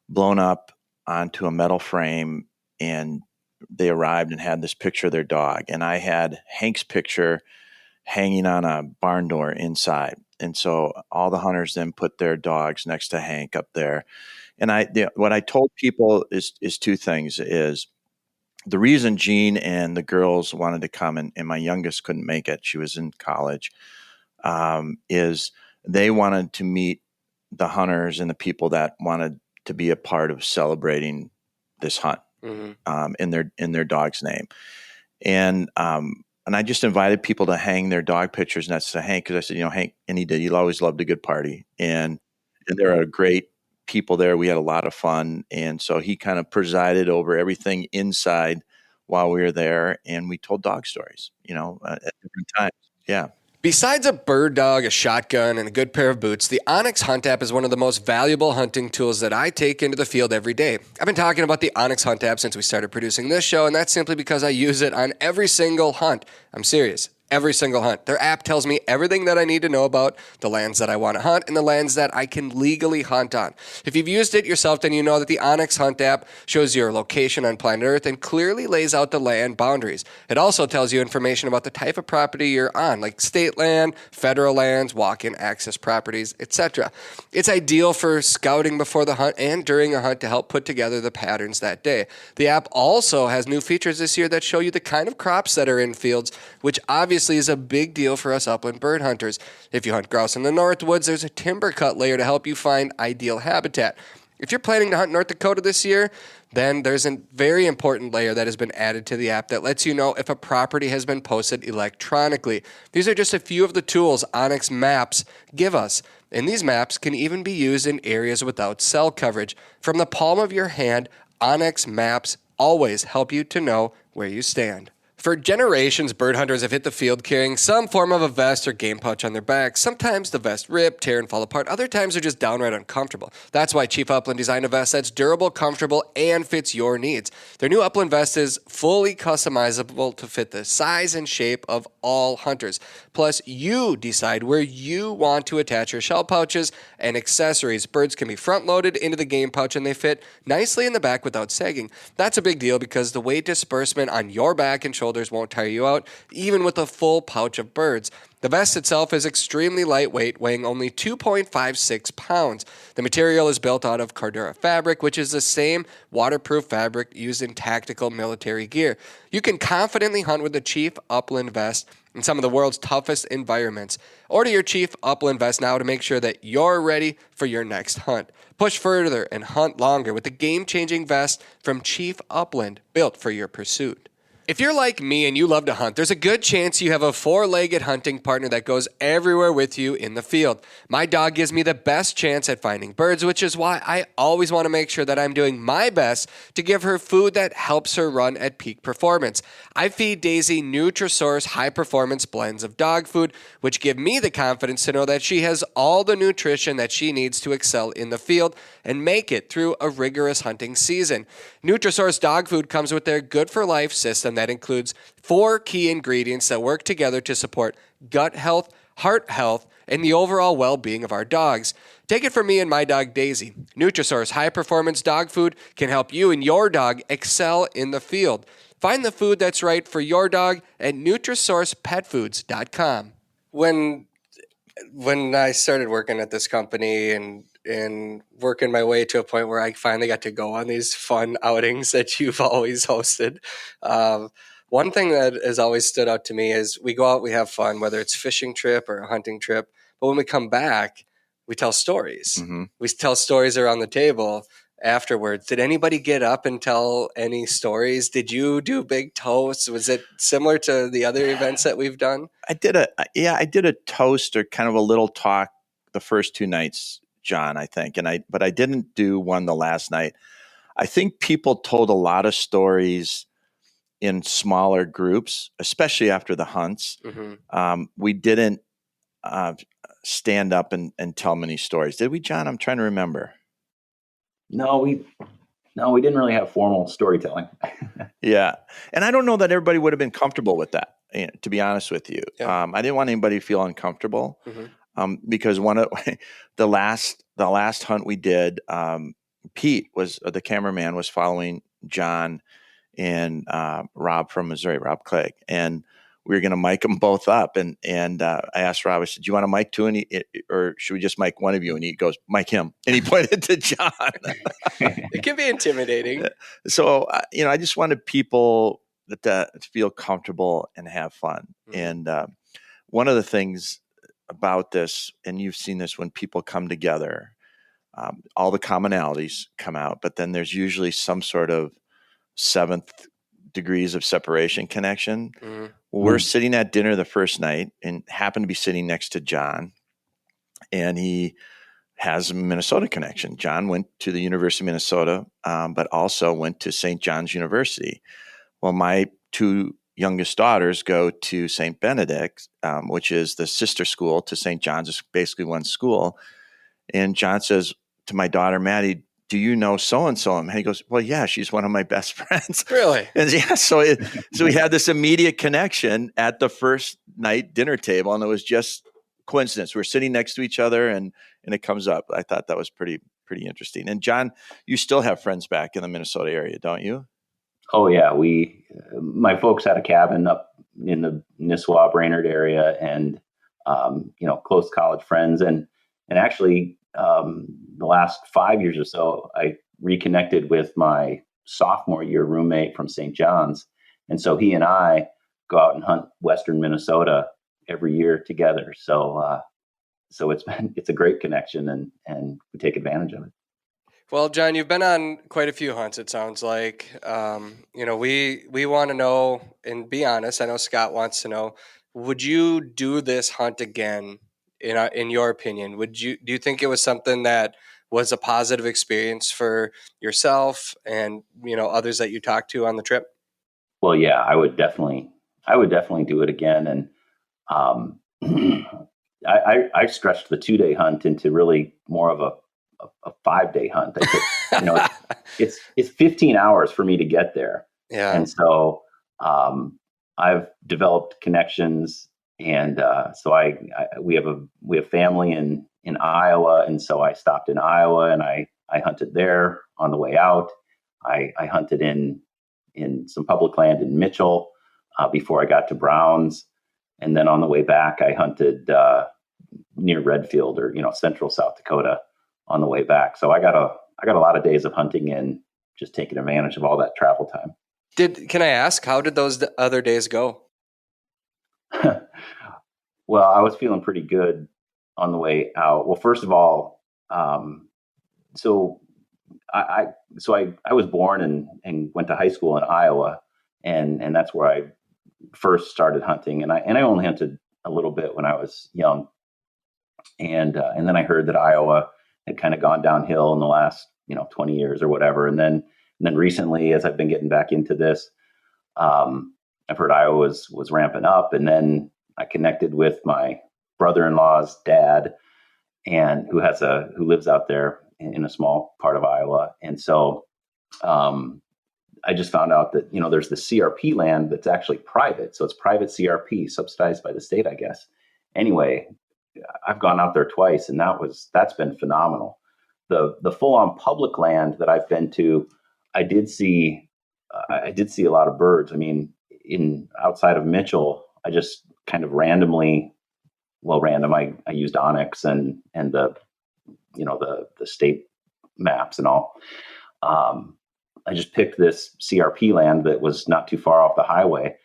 blown up onto a metal frame, and they arrived and had this picture of their dog. And I had Hank's picture hanging on a barn door inside. And so all the hunters then put their dogs next to Hank up there. And what I told people is two things. Is the reason Jean and the girls wanted to come, and my youngest couldn't make it, she was in college, is they wanted to meet the hunters and the people that wanted to be a part of celebrating this hunt, in their dog's name. And I just invited people to hang their dog pictures next to Hank, because I said, Hank, and he did. He always loved a good party, and there are great people there. We had a lot of fun, and so he kind of presided over everything inside while we were there, and we told dog stories, at different times. Yeah. Besides a bird dog, a shotgun, and a good pair of boots, the onX Hunt app is one of the most valuable hunting tools that I take into the field every day. I've been talking about the onX Hunt app since we started producing this show, and that's simply because I use it on every single hunt. I'm serious. Every single hunt. Their app tells me everything that I need to know about the lands that I want to hunt and the lands that I can legally hunt on. If you've used it yourself, then you know that the onX Hunt app shows your location on planet Earth and clearly lays out the land boundaries. It also tells you information about the type of property you're on, like state land, federal lands, walk-in access properties, etc. It's ideal for scouting before the hunt and during a hunt to help put together the patterns that day. The app also has new features this year that show you the kind of crops that are in fields, which obviously is a big deal for us upland bird hunters. If you hunt grouse in the North Woods, there's a timber cut layer to help you find ideal habitat. If you're planning to hunt North Dakota this year, then there's a very important layer that has been added to the app that lets you know if a property has been posted electronically. These are just a few of the tools onX Maps give us, and these maps can even be used in areas without cell coverage. From the palm of your hand, onX Maps always help you to know where you stand. For generations, bird hunters have hit the field carrying some form of a vest or game pouch on their back. Sometimes the vest rip, tear, and fall apart. Other times they're just downright uncomfortable. That's why Chief Upland designed a vest that's durable, comfortable, and fits your needs. Their new Upland vest is fully customizable to fit the size and shape of all hunters. Plus, you decide where you want to attach your shell pouches and accessories. Birds can be front-loaded into the game pouch, and they fit nicely in the back without sagging. That's a big deal because the weight disbursement on your back and shoulders won't tire you out, even with a full pouch of birds. The vest itself is extremely lightweight, weighing only 2.56 pounds. The material is built out of Cardura fabric, which is the same waterproof fabric used in tactical military gear. You can confidently hunt with the Chief Upland vest in some of the world's toughest environments. Order your Chief Upland vest now to make sure that you're ready for your next hunt. Push further and hunt longer with the game-changing vest from Chief Upland, built for your pursuit. If you're like me and you love to hunt, there's a good chance you have a four-legged hunting partner that goes everywhere with you in the field. My dog gives me the best chance at finding birds, which is why I always want to make sure that I'm doing my best to give her food that helps her run at peak performance. I feed Daisy Nutrisource high-performance blends of dog food, which give me the confidence to know that she has all the nutrition that she needs to excel in the field and make it through a rigorous hunting season. Nutrisource dog food comes with their Good for Life system that includes 4 key ingredients that work together to support gut health, heart health, and the overall well-being of our dogs. Take it from me and my dog Daisy. Nutrisource high-performance dog food can help you and your dog excel in the field. Find the food that's right for your dog at NutrisourcePetFoods.com. When I started working at this company and working my way to a point where I finally got to go on these fun outings that you've always hosted. One thing that has always stood out to me is we go out, we have fun, whether it's fishing trip or a hunting trip. But when we come back, we tell stories. Mm-hmm. We tell stories around the table afterwards. Did anybody get up and tell any stories? Did you do big toasts? Was it similar to the other events that we've done? I did a toast or kind of a little talk the first 2 nights, John, I think. But I didn't do one the last night. I think people told a lot of stories in smaller groups, especially after the hunts. Mm-hmm. We didn't stand up and tell many stories. Did we, John? I'm trying to remember. No, we didn't really have formal storytelling. Yeah. And I don't know that everybody would have been comfortable with that, to be honest with you. Yeah. I didn't want anybody to feel uncomfortable. Mm-hmm. Because one of the last hunt we did, Pete was the cameraman, was following John and Rob from Missouri, Rob Clegg, and we were going to mic them both up. And I asked Rob, I said, "Do you want to mic two, or should we just mic one of you?" And he goes, "Mic him," and he pointed to John. It can be intimidating. So I just wanted people to feel comfortable and have fun. Mm-hmm. And one of the things about this, and you've seen this when people come together, all the commonalities come out, but then there's usually some sort of seventh degrees of separation connection. Mm-hmm. We're sitting at dinner the first night and happened to be sitting next to John, and he has a Minnesota connection. John went to the University of Minnesota, but also went to St. John's University. Well, my two youngest daughters go to St. Benedict, which is the sister school to St. John's. It's basically one school. And John says to my daughter, Maddie, "Do you know so-and-so?" And he goes, "Well, yeah, she's one of my best friends." Really? And yeah, so we had this immediate connection at the first night dinner table, and it was just coincidence. We're sitting next to each other, and it comes up. I thought that was pretty interesting. And John, you still have friends back in the Minnesota area, don't you? Oh yeah, my folks had a cabin up in the Nisswa, Brainerd area, and close college friends, and actually the last 5 years or so, I reconnected with my sophomore year roommate from St. John's, and so he and I go out and hunt Western Minnesota every year together. So it's a great connection, and we take advantage of it. Well, John, you've been on quite a few hunts, it sounds like. We want to know, and be honest, I know Scott wants to know, would you do this hunt again, in your opinion? Do you think it was something that was a positive experience for yourself and, others that you talked to on the trip? Well, yeah, I would definitely do it again. And I stretched the 2-day hunt into really more of a 5-day hunt. It's 15 hours for me to get there. Yeah. And so I've developed connections, and so we have family in Iowa, and so I stopped in Iowa and I hunted there on the way out. I hunted in some public land in Mitchell before I got to Browns, and then on the way back I hunted near Redfield, or central South Dakota, on the way back. So I got a lot of days of hunting in, just taking advantage of all that travel time. Can I ask, how did those other days go? Well, I was feeling pretty good on the way out. Well, first of all, so I was born and went to high school in Iowa, and that's where I first started hunting. And I only hunted a little bit when I was young, and then I heard that Iowa had kind of gone downhill in the last 20 years or whatever. And then recently, as I've been getting back into this, I've heard Iowa was ramping up. And then I connected with my brother-in-law's dad, and who lives out there in a small part of Iowa. And so I just found out that there's the CRP land that's actually private. So it's private CRP, subsidized by the state, I guess. Anyway, I've gone out there twice, and that's been phenomenal. The full-on public land that I've been to, I did see a lot of birds. I mean, outside of Mitchell, I just kind of randomly, I used Onyx and the state maps and all. I just picked this CRP land that was not too far off the highway.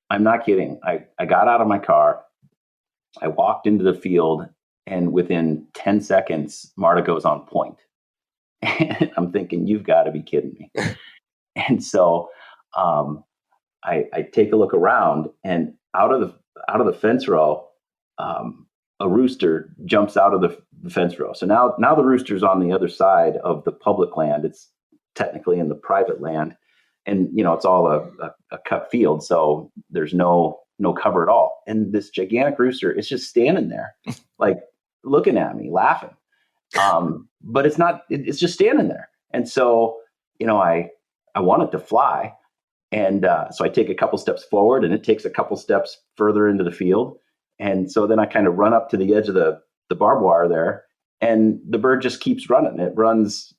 I'm not kidding. I got out of my car, I walked into the field, and within 10 seconds, Marta goes on point. And I'm thinking, you've got to be kidding me. And so I take a look around, and out of the fence row, a rooster jumps out of the fence row. So now the rooster's on the other side of the public land. It's technically in the private land, and it's all a cut field, so there's no cover at all. And this gigantic rooster is just standing there, like looking at me, laughing. But it's not. It's just standing there. And so I want it to fly, and so I take a couple steps forward, and it takes a couple steps further into the field. And so then I kind of run up to the edge of the barbed wire there, and the bird just keeps running. It runs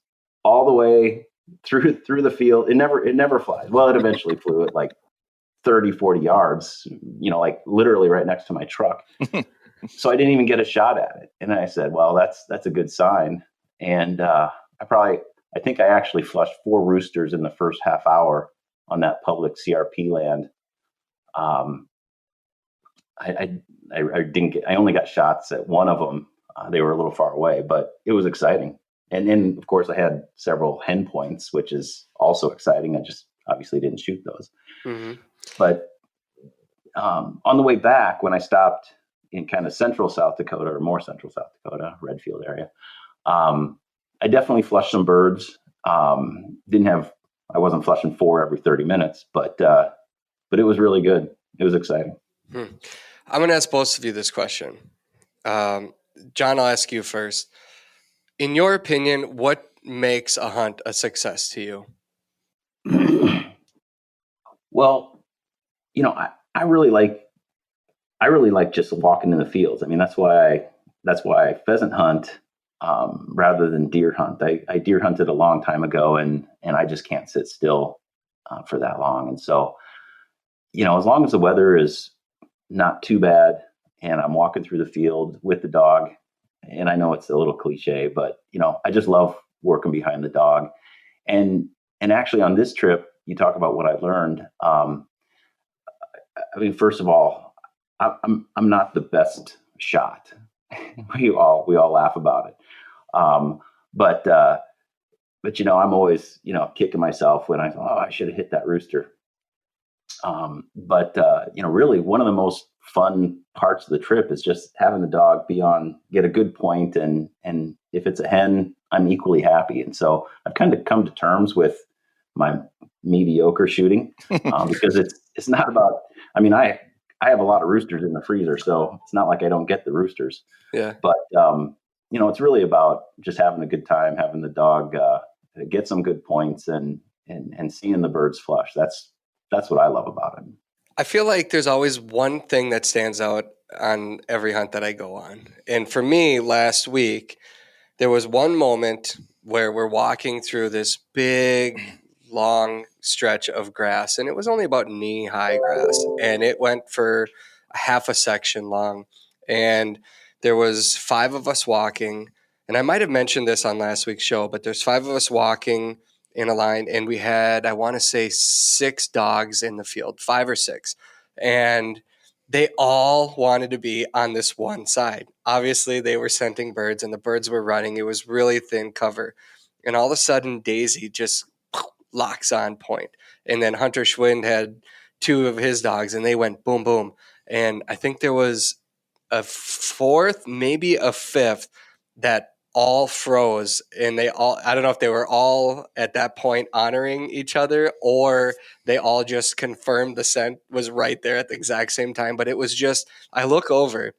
all the way through the field. It never flies. Well, it eventually flew at like 30, 40 yards, like literally right next to my truck. So I didn't even get a shot at it. And I said, well, that's a good sign. And I think I actually flushed 4 roosters in the first half hour on that public CRP land. I only got shots at one of them. They were a little far away, but it was exciting. And then, of course, I had several hen points, which is also exciting. I just obviously didn't shoot those. Mm-hmm. But on the way back, when I stopped in kind of central South Dakota, or more central South Dakota, Redfield area, I definitely flushed some birds. I wasn't flushing 4 every 30 minutes, but it was really good. It was exciting. I'm going to ask both of you this question. John, I'll ask you first. In your opinion, what makes a hunt a success to you? Well, I really like just walking in the fields. I mean, that's why I pheasant hunt rather than deer hunt. I deer hunted a long time ago, and I just can't sit still for that long. And so, as long as the weather is not too bad and I'm walking through the field with the dog, and I know it's a little cliche, but I just love working behind the dog. And actually on this trip, you talk about what I learned. I mean, first of all, I'm not the best shot. we all laugh about it. But I'm always, kicking myself when I should have hit that rooster. Really one of the most fun parts of the trip is just having the dog get a good point. And if it's a hen, I'm equally happy. And so I've kind of come to terms with my mediocre shooting, because it's not about, I have a lot of roosters in the freezer, so it's not like I don't get the roosters. Yeah. But, it's really about just having a good time, having the dog get some good points and seeing the birds flush. That's what I love about it. I feel like there's always one thing that stands out on every hunt that I go on. And for me, last week, there was one moment where we're walking through this big, long stretch of grass, and it was only about knee-high grass, and it went for half a section long. And there was 5 of us walking, and I might have mentioned this on last week's show, but there's 5 of us walking in a line, and we had, I want to say, 6 dogs in the field, 5 or 6, and they all wanted to be on this one side. Obviously, they were scenting birds, and the birds were running. It was really thin cover, and all of a sudden, Daisy just locks on point, and then Hunter Schwind had 2 of his dogs, and they went boom, boom, and I think there was a 4th, maybe a 5th, that all froze, and I don't know if they were all at that point honoring each other, or they all just confirmed the scent was right there at the exact same time. But it was just, I look over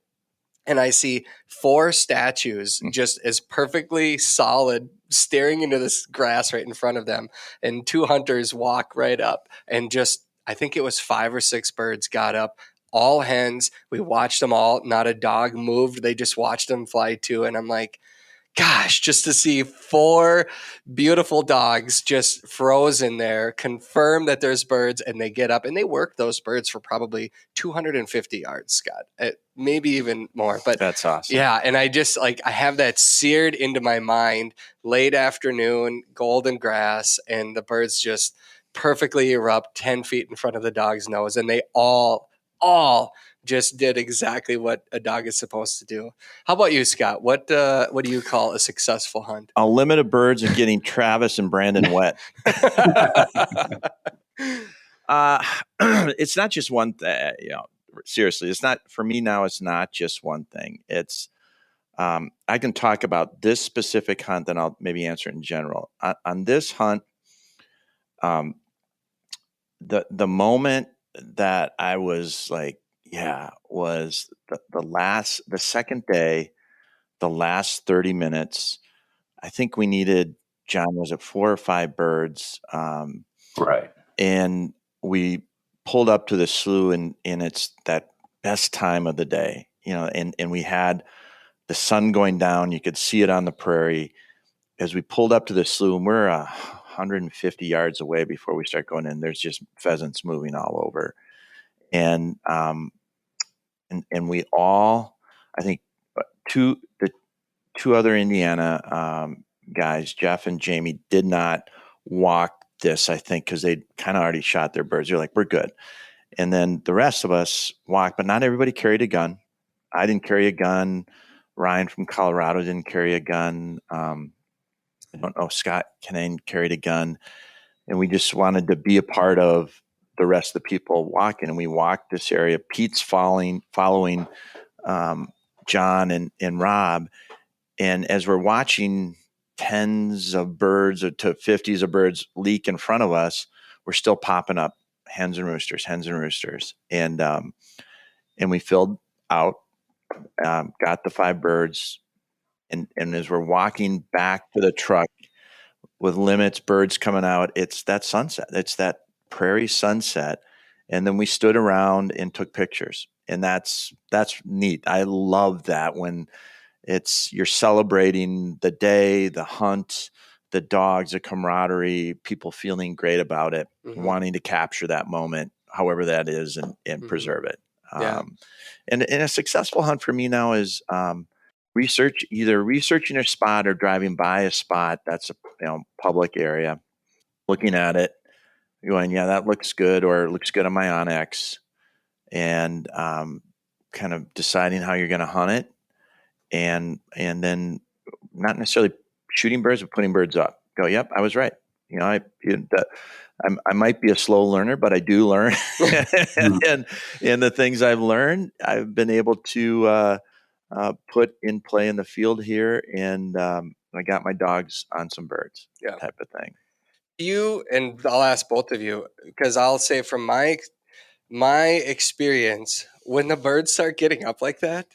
and I see 4 statues just as perfectly solid staring into this grass right in front of them, and 2 hunters walk right up, and just, I think it was 5 or 6 birds got up, all hens. We watched them all. Not a dog moved. They just watched them fly too. And I'm like, gosh, just to see 4 beautiful dogs just frozen there, confirm that there's birds, and they get up and they work those birds for probably 250 yards, Scott, maybe even more. But that's awesome. Yeah. And I just I have that seared into my mind. Late afternoon, golden grass, and the birds just perfectly erupt 10 feet in front of the dog's nose. And they all just did exactly what a dog is supposed to do. How about you, Scott? What do you call a successful hunt? A limit of birds and getting Travis and Brandon wet. It's not just one thing. seriously, it's not for me now. It's not just one thing. It's I can talk about this specific hunt, then I'll maybe answer it in general. On this hunt, the moment that I was like, was the second day, the last 30 minutes. I think we needed, John, was it 4 or 5 birds? Right. And we pulled up to the slough, and it's that best time of the day, and we had the sun going down. You could see it on the prairie as we pulled up to the slough, and we're 150 yards away before we start going in. There's just pheasants moving all over. And we all, I think the two other Indiana guys, Jeff and Jamie, did not walk this, I think, because they kind of already shot their birds. They're like, we're good. And then the rest of us walked, but not everybody carried a gun. I didn't carry a gun. Ryan from Colorado didn't carry a gun. I don't know, Scott Canane carried a gun. And we just wanted to be a part of the rest of the people walking. And we walked this area. Pete's following John and Rob. And as we're watching tens of birds to 50s of birds leak in front of us, we're still popping up hens and roosters. And we filled out, got the 5 birds. And as we're walking back to the truck with limits, birds coming out, it's that sunset. It's that prairie sunset. And then we stood around and took pictures. And that's neat. I love that when you're celebrating the day, the hunt, the dogs, the camaraderie, people feeling great about it, wanting to capture that moment, however that is, and preserve it. Yeah. And a successful hunt for me now is either researching a spot or driving by a spot that's a public area, looking at it, going, yeah, that looks good, or it looks good on my Onyx, and kind of deciding how you're going to hunt it, and then not necessarily shooting birds, but putting birds up. Go, yep, I was right. I might be a slow learner, but I do learn, and the things I've learned, I've been able to put in play in the field here, and I got my dogs on some birds, type of thing. And I'll ask both of you, because I'll say from my experience, when the birds start getting up like that,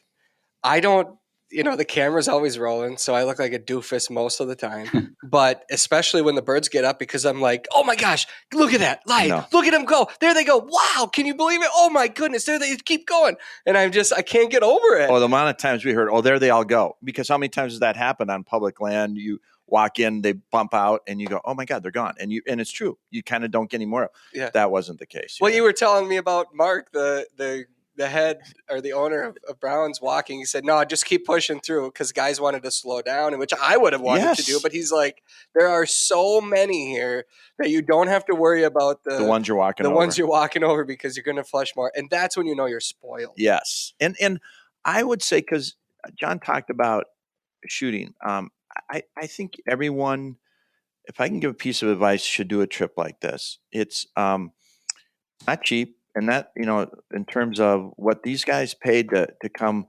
I don't, the camera's always rolling, so I look like a doofus most of the time. But especially when the birds get up, because I'm like, oh my gosh, look at that light. Look at them go. There they go. Wow. Can you believe it? Oh my goodness. There they keep going. And I can't get over it. Oh, the amount of times we heard, oh, there they all go. Because how many times has that happened on public land? You walk in, they bump out, and you go, oh my God, they're gone. And it's true. You kind of don't get any more. Yeah. That wasn't the case. Well, you were telling me about Mark, the head or the owner of Brown's walking. He said, no, just keep pushing through, because guys wanted to slow down, which I would have wanted to do. But he's like, there are so many here that you don't have to worry about the ones you're walking over. The ones you're walking over, because you're going to flush more. And that's when you're spoiled. Yes. And I would say, because John talked about shooting, I think everyone, if I can give a piece of advice, should do a trip like this. It's not cheap. And that, in terms of what these guys paid to come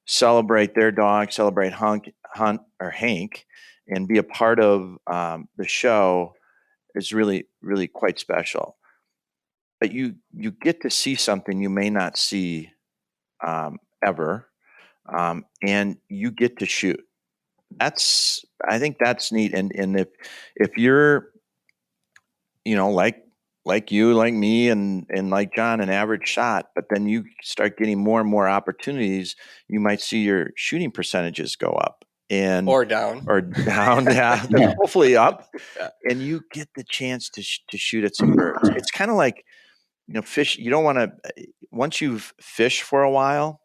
celebrate their dog, celebrate Hank, and be a part of the show is really, really quite special. But you get to see something you may not see ever, and you get to shoot. I think that's neat. And if you're, like you, like me, and like John, an average shot, but then you start getting more and more opportunities, you might see your shooting percentages go up or down, yeah, hopefully up, and you get the chance to shoot at some birds. It's kind of like, fish. You don't want to, once you've fished for a while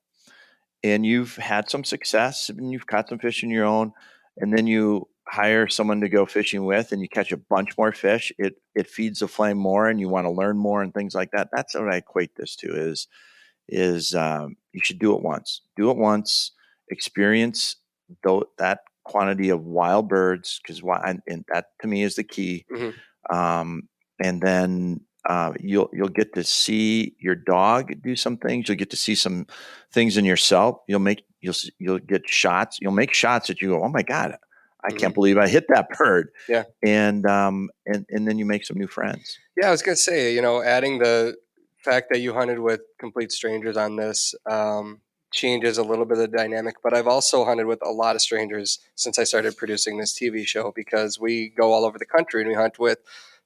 and you've had some success and you've caught some fish in your own, and then you hire someone to go fishing with and you catch a bunch more fish, it feeds the flame more, and you want to learn more and things like that. That's what I equate this to is you should do it once, experience that quantity of wild birds, and that to me is the key. And then You'll get to see your dog do some things. You'll get to see some things in yourself. You'll get shots. You'll make shots that you go, oh my God, I can't believe I hit that bird. Yeah. And then you make some new friends. Yeah, I was gonna say, adding the fact that you hunted with complete strangers on this changes a little bit of the dynamic. But I've also hunted with a lot of strangers since I started producing this TV show, because we go all over the country and we hunt with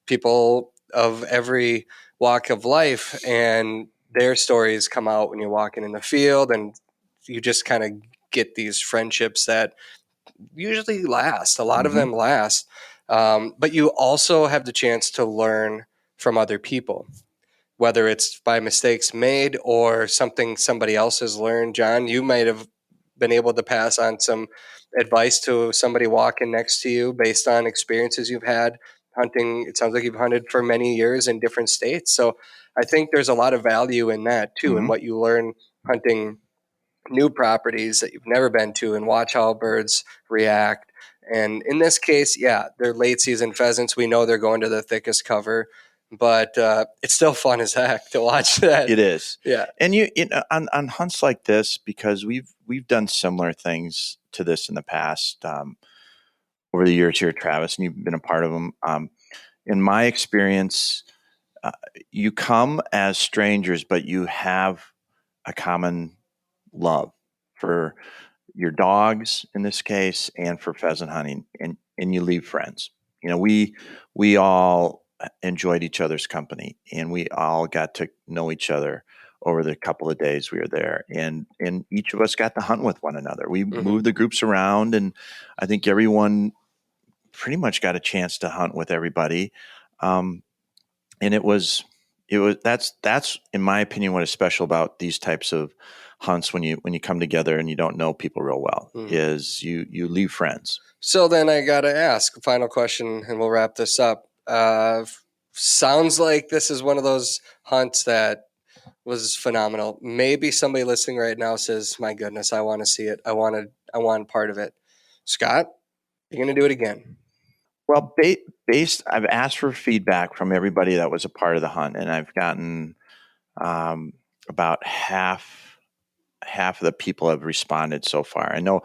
people of every walk of life, and their stories come out when you're walking in the field, and you just kind of get these friendships that usually last. A lot of them last. But you also have the chance to learn from other people, whether it's by mistakes made or something somebody else has learned. John, you might have been able to pass on some advice to somebody walking next to you based on experiences you've had hunting. It sounds like you've hunted for many years in different states. So I think there's a lot of value in that too, in what you learn hunting new properties that you've never been to and watch how birds react. And in this case, yeah, they're late season pheasants. We know they're going to the thickest cover, but it's still fun as heck to watch that. It is. Yeah. And on hunts like this, because we've done similar things to this in the past over the years here, Travis, and you've been a part of them. In my experience, you come as strangers, but you have a common love for your dogs in this case, and for pheasant hunting, and you leave friends. We all enjoyed each other's company, and we all got to know each other over the couple of days we were there, and each of us got to hunt with one another. We moved the groups around, and I think everyone pretty much got a chance to hunt with everybody. And that's in my opinion what is special about these types of hunts when you come together and you don't know people real well, is you leave friends. So then I got to ask a final question and we'll wrap this up. Sounds like this is one of those hunts that was phenomenal. Maybe somebody listening right now says, my goodness, I want to see it. I want part of it. Scott, you're going to do it again. Well, I've asked for feedback from everybody that was a part of the hunt, and I've gotten about half of the people have responded so far. I know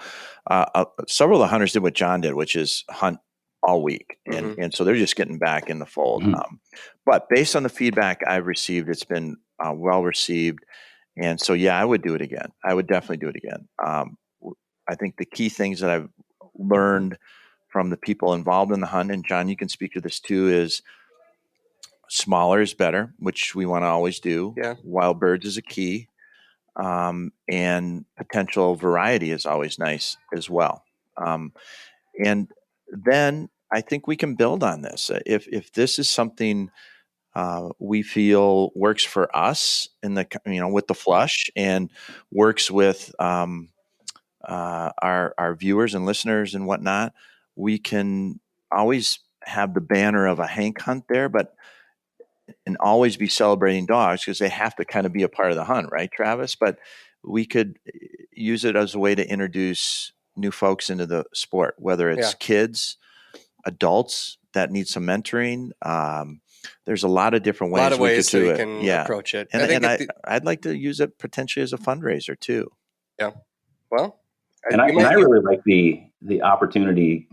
several of the hunters did what John did, which is hunt all week, and so they're just getting back in the fold. But based on the feedback I've received, it's been well received, and so yeah, I would do it again. I would definitely do it again. I think the key things that I've learned from the people involved in the hunt, and John, you can speak to this too, is smaller is better, which we want to always do. Yeah. Wild birds is a key. And potential variety is always nice as well. And then I think we can build on this. If this is something we feel works for us with the flush, and works with our viewers and listeners and whatnot, we can always have the banner of a Hank hunt there, and always be celebrating dogs, because they have to kind of be a part of the hunt, right, Travis? But we could use it as a way to introduce new folks into the sport, whether it's kids, adults that need some mentoring. There's a lot of different ways we can approach it. And I'd like to use it potentially as a fundraiser too. Yeah. Well, I really like the opportunity,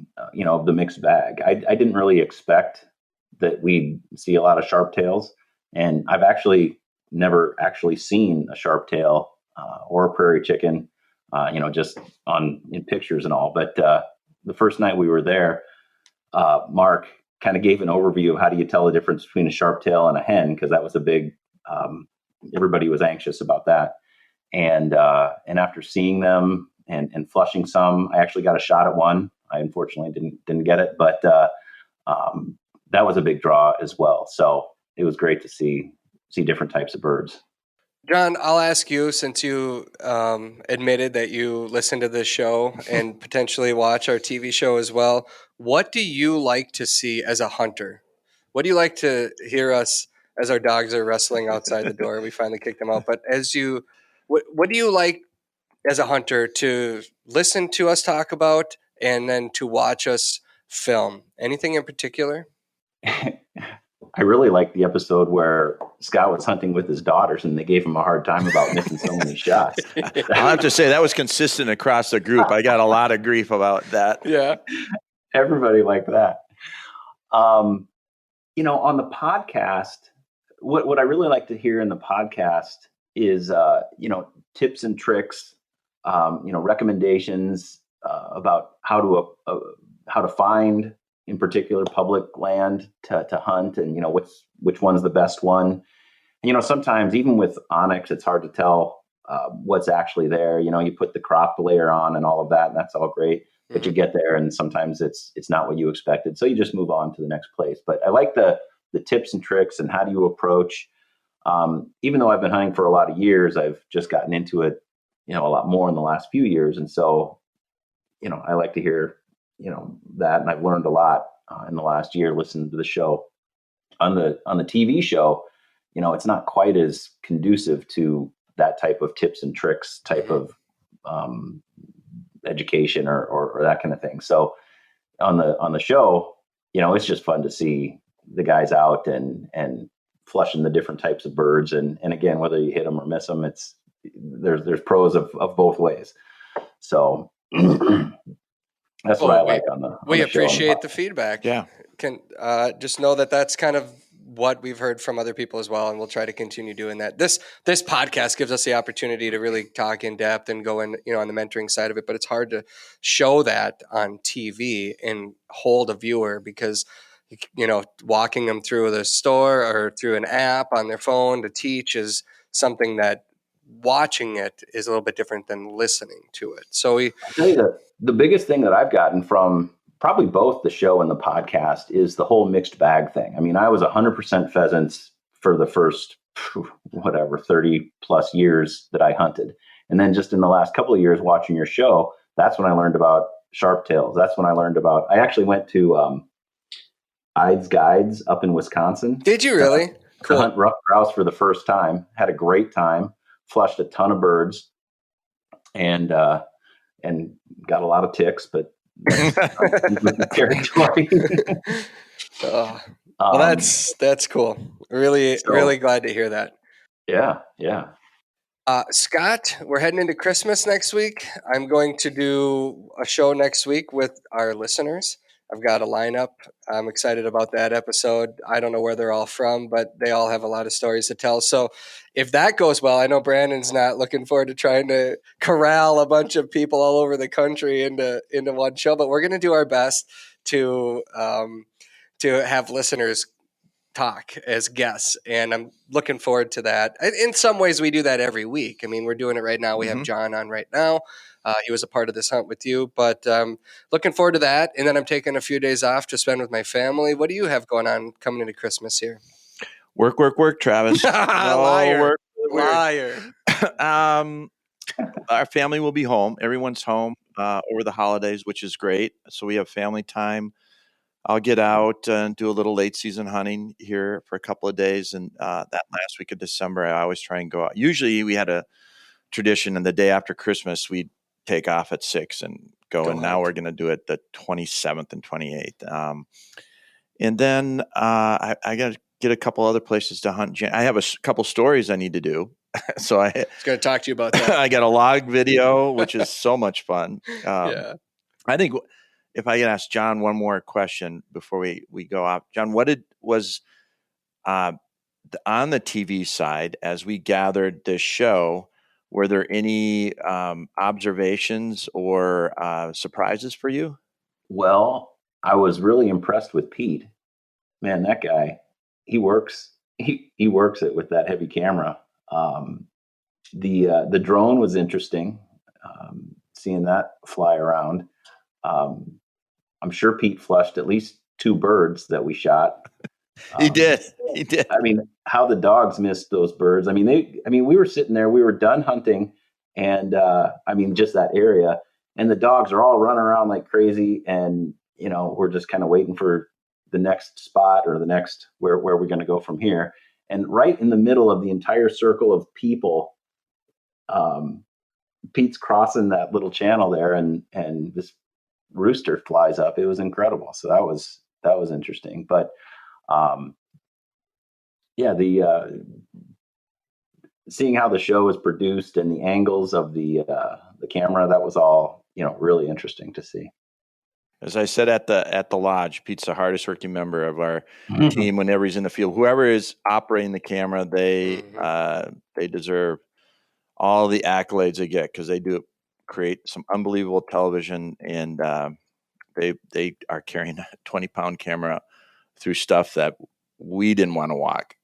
of the mixed bag. I didn't really expect that we'd see a lot of sharptails, and I've actually never actually seen a sharptail or a prairie chicken, just in pictures and all. But the first night we were there, Mark kind of gave an overview of how do you tell the difference between a sharptail and a hen, because that was a big. Everybody was anxious about that, and after seeing them and flushing some, I actually got a shot at one. I unfortunately didn't get it, but that was a big draw as well. So it was great to see different types of birds. John, I'll ask you, since you admitted that you listen to this show and potentially watch our TV show as well, what do you like to see as a hunter? What do you like to hear us, as our dogs are wrestling outside the door? We finally kicked them out. But what do you like as a hunter to listen to us talk about and then to watch us film? Anything in particular? I I really liked the episode where Scott was hunting with his daughters and they gave him a hard time about missing so many shots. I'll have to say that was consistent across the group. I got a lot of grief about that. Yeah. Everybody liked that. On the podcast, what I really like to hear in the podcast is, tips and tricks, recommendations about how to find, in particular, public land to hunt, and which one's the best one. And sometimes even with Onyx, it's hard to tell what's actually there. You put the crop layer on and all of that, and that's all great. But you get there, and sometimes it's not what you expected, so you just move on to the next place. But I like the tips and tricks and how do you approach. Even though I've been hunting for a lot of years, I've just gotten into it, a lot more in the last few years, and so I like to hear that, and I've learned a lot in the last year listening to the show. On the TV show, it's not quite as conducive to that type of tips and tricks type of education or that kind of thing. So on the show, it's just fun to see the guys out and flushing the different types of birds. And again, whether you hit them or miss them, there's pros of both ways. So that's what I like on the we show. appreciate the feedback. Yeah. Can just know that's kind of what we've heard from other people as well, and we'll try to continue doing that. This podcast gives us the opportunity to really talk in depth and go in, on the mentoring side of it, but it's hard to show that on TV and hold a viewer because, walking them through the store or through an app on their phone to teach is something that watching it is a little bit different than listening to it. So I'll tell you the biggest thing that I've gotten from probably both the show and the podcast is the whole mixed bag thing. I mean, I was 100% pheasants for the first, 30 plus years that I hunted. And then just in the last couple of years watching your show, that's when I learned about sharptails. That's when I learned about, I actually went to Ide's Guides up in Wisconsin. Did you really? Cool. To hunt rough grouse for the first time. Had a great time. Flushed a ton of birds and got a lot of ticks, but territory. Well, that's cool. Really glad to hear that. Yeah. Scott, we're heading into Christmas next week. I'm going to do a show next week with our listeners. I've got a lineup. I'm excited about that episode. I don't know where they're all from, but they all have a lot of stories to tell. So if that goes well, I know Brandon's not looking forward to trying to corral a bunch of people all over the country into one show, but we're going to do our best to have listeners talk as guests. And I'm looking forward to that. In some ways, we do that every week. I mean, we're doing it right now. We have John on right now. He was a part of this hunt with you, but looking forward to that. And then I'm taking a few days off to spend with my family. What do you have going on coming into Christmas here? Work, Travis. Liar. Our family will be home. Everyone's home over the holidays, which is great. So we have family time. I'll get out and do a little late season hunting here for a couple of days. And that last week of December, I always try and go out. Usually we had a tradition, and the day after Christmas, we'd take off at 6 and go. And now we're going to do it the 27th and 28th. And then I got to get a couple other places to hunt. I have a couple stories I need to do. So I was going to talk to you about that. I got a log video, which is so much fun. Yeah. I think if I can ask John one more question before we go off. John, what was on the TV side as we gathered this show? Were there any observations or surprises for you? Well, I was really impressed with Pete. Man, that guy, he works it with that heavy camera. The drone was interesting, seeing that fly around. I'm sure Pete flushed at least 2 birds that we shot. He did. I mean, how the dogs missed those birds. I mean, we were sitting there, we were done hunting, and just that area, and the dogs are all running around like crazy, and we're just kind of waiting for the next spot or the next where we're going to go from here. And right in the middle of the entire circle of people, Pete's crossing that little channel there, and this rooster flies up. It was incredible. So that was interesting. But the seeing how the show was produced and the angles of the camera, that was all, really interesting to see. As I said at the lodge, Pete's the hardest working member of our team whenever he's in the field. Whoever is operating the camera, they deserve all the accolades they get, because they do create some unbelievable television, and they are carrying a 20-pound camera through stuff that we didn't want to walk.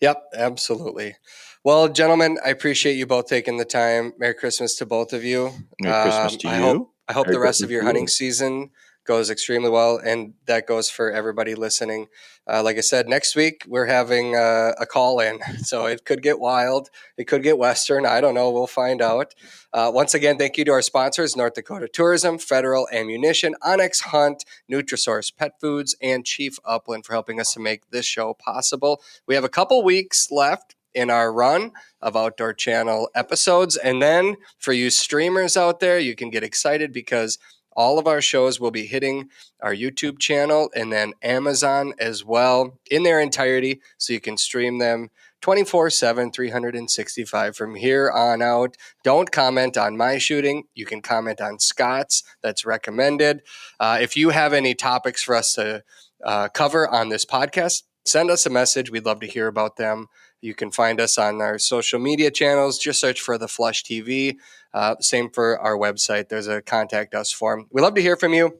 Yep, absolutely. Well, gentlemen, I appreciate you both taking the time. Merry Christmas to both of you. Merry Christmas to you. I hope Merry the rest Christmas of your to hunting you. season goes extremely well, and that goes for everybody listening. Like I said, next week we're having a call-in, so it could get wild. It could get Western. I don't know. We'll find out. Once again, thank you to our sponsors, North Dakota Tourism, Federal Ammunition, Onyx Hunt, Nutrisource Pet Foods, and Chief Upland for helping us to make this show possible. We have a couple weeks left in our run of Outdoor Channel episodes, and then for you streamers out there, you can get excited because all of our shows will be hitting our YouTube channel and then Amazon as well in their entirety, so you can stream them 24/7, 365 from here on out. Don't comment on my shooting. You can comment on Scott's. That's recommended. If you have any topics for us to cover on this podcast, send us a message. We'd love to hear about them. You can find us on our social media channels. Just search for The Flush TV. Same for our website. There's a contact us form. We love to hear from you.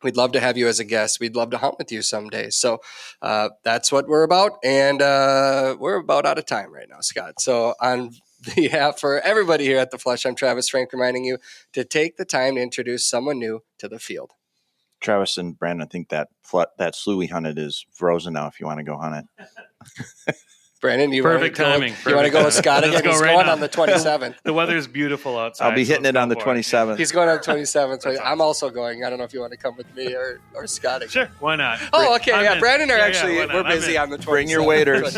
We'd love to have you as a guest. We'd love to hunt with you someday. So that's what we're about. And we're about out of time right now, Scott. So on behalf for everybody here at The Flush, I'm Travis Frank, reminding you to take the time to introduce someone new to the field. Travis and Brandon, I think that slough we hunted is frozen now if you want to go hunt it. Brandon, perfect timing. You want to go with Scott again? He's going on the 27th. The weather's beautiful outside. I'll be hitting it on the 27th. He's going on the 27th. So I'm also going. I don't know if you want to come with me or Scott again. Sure, why not? Oh, okay. I'm yeah, in. Brandon Yeah, we're busy on the 27th. Bring your waiters.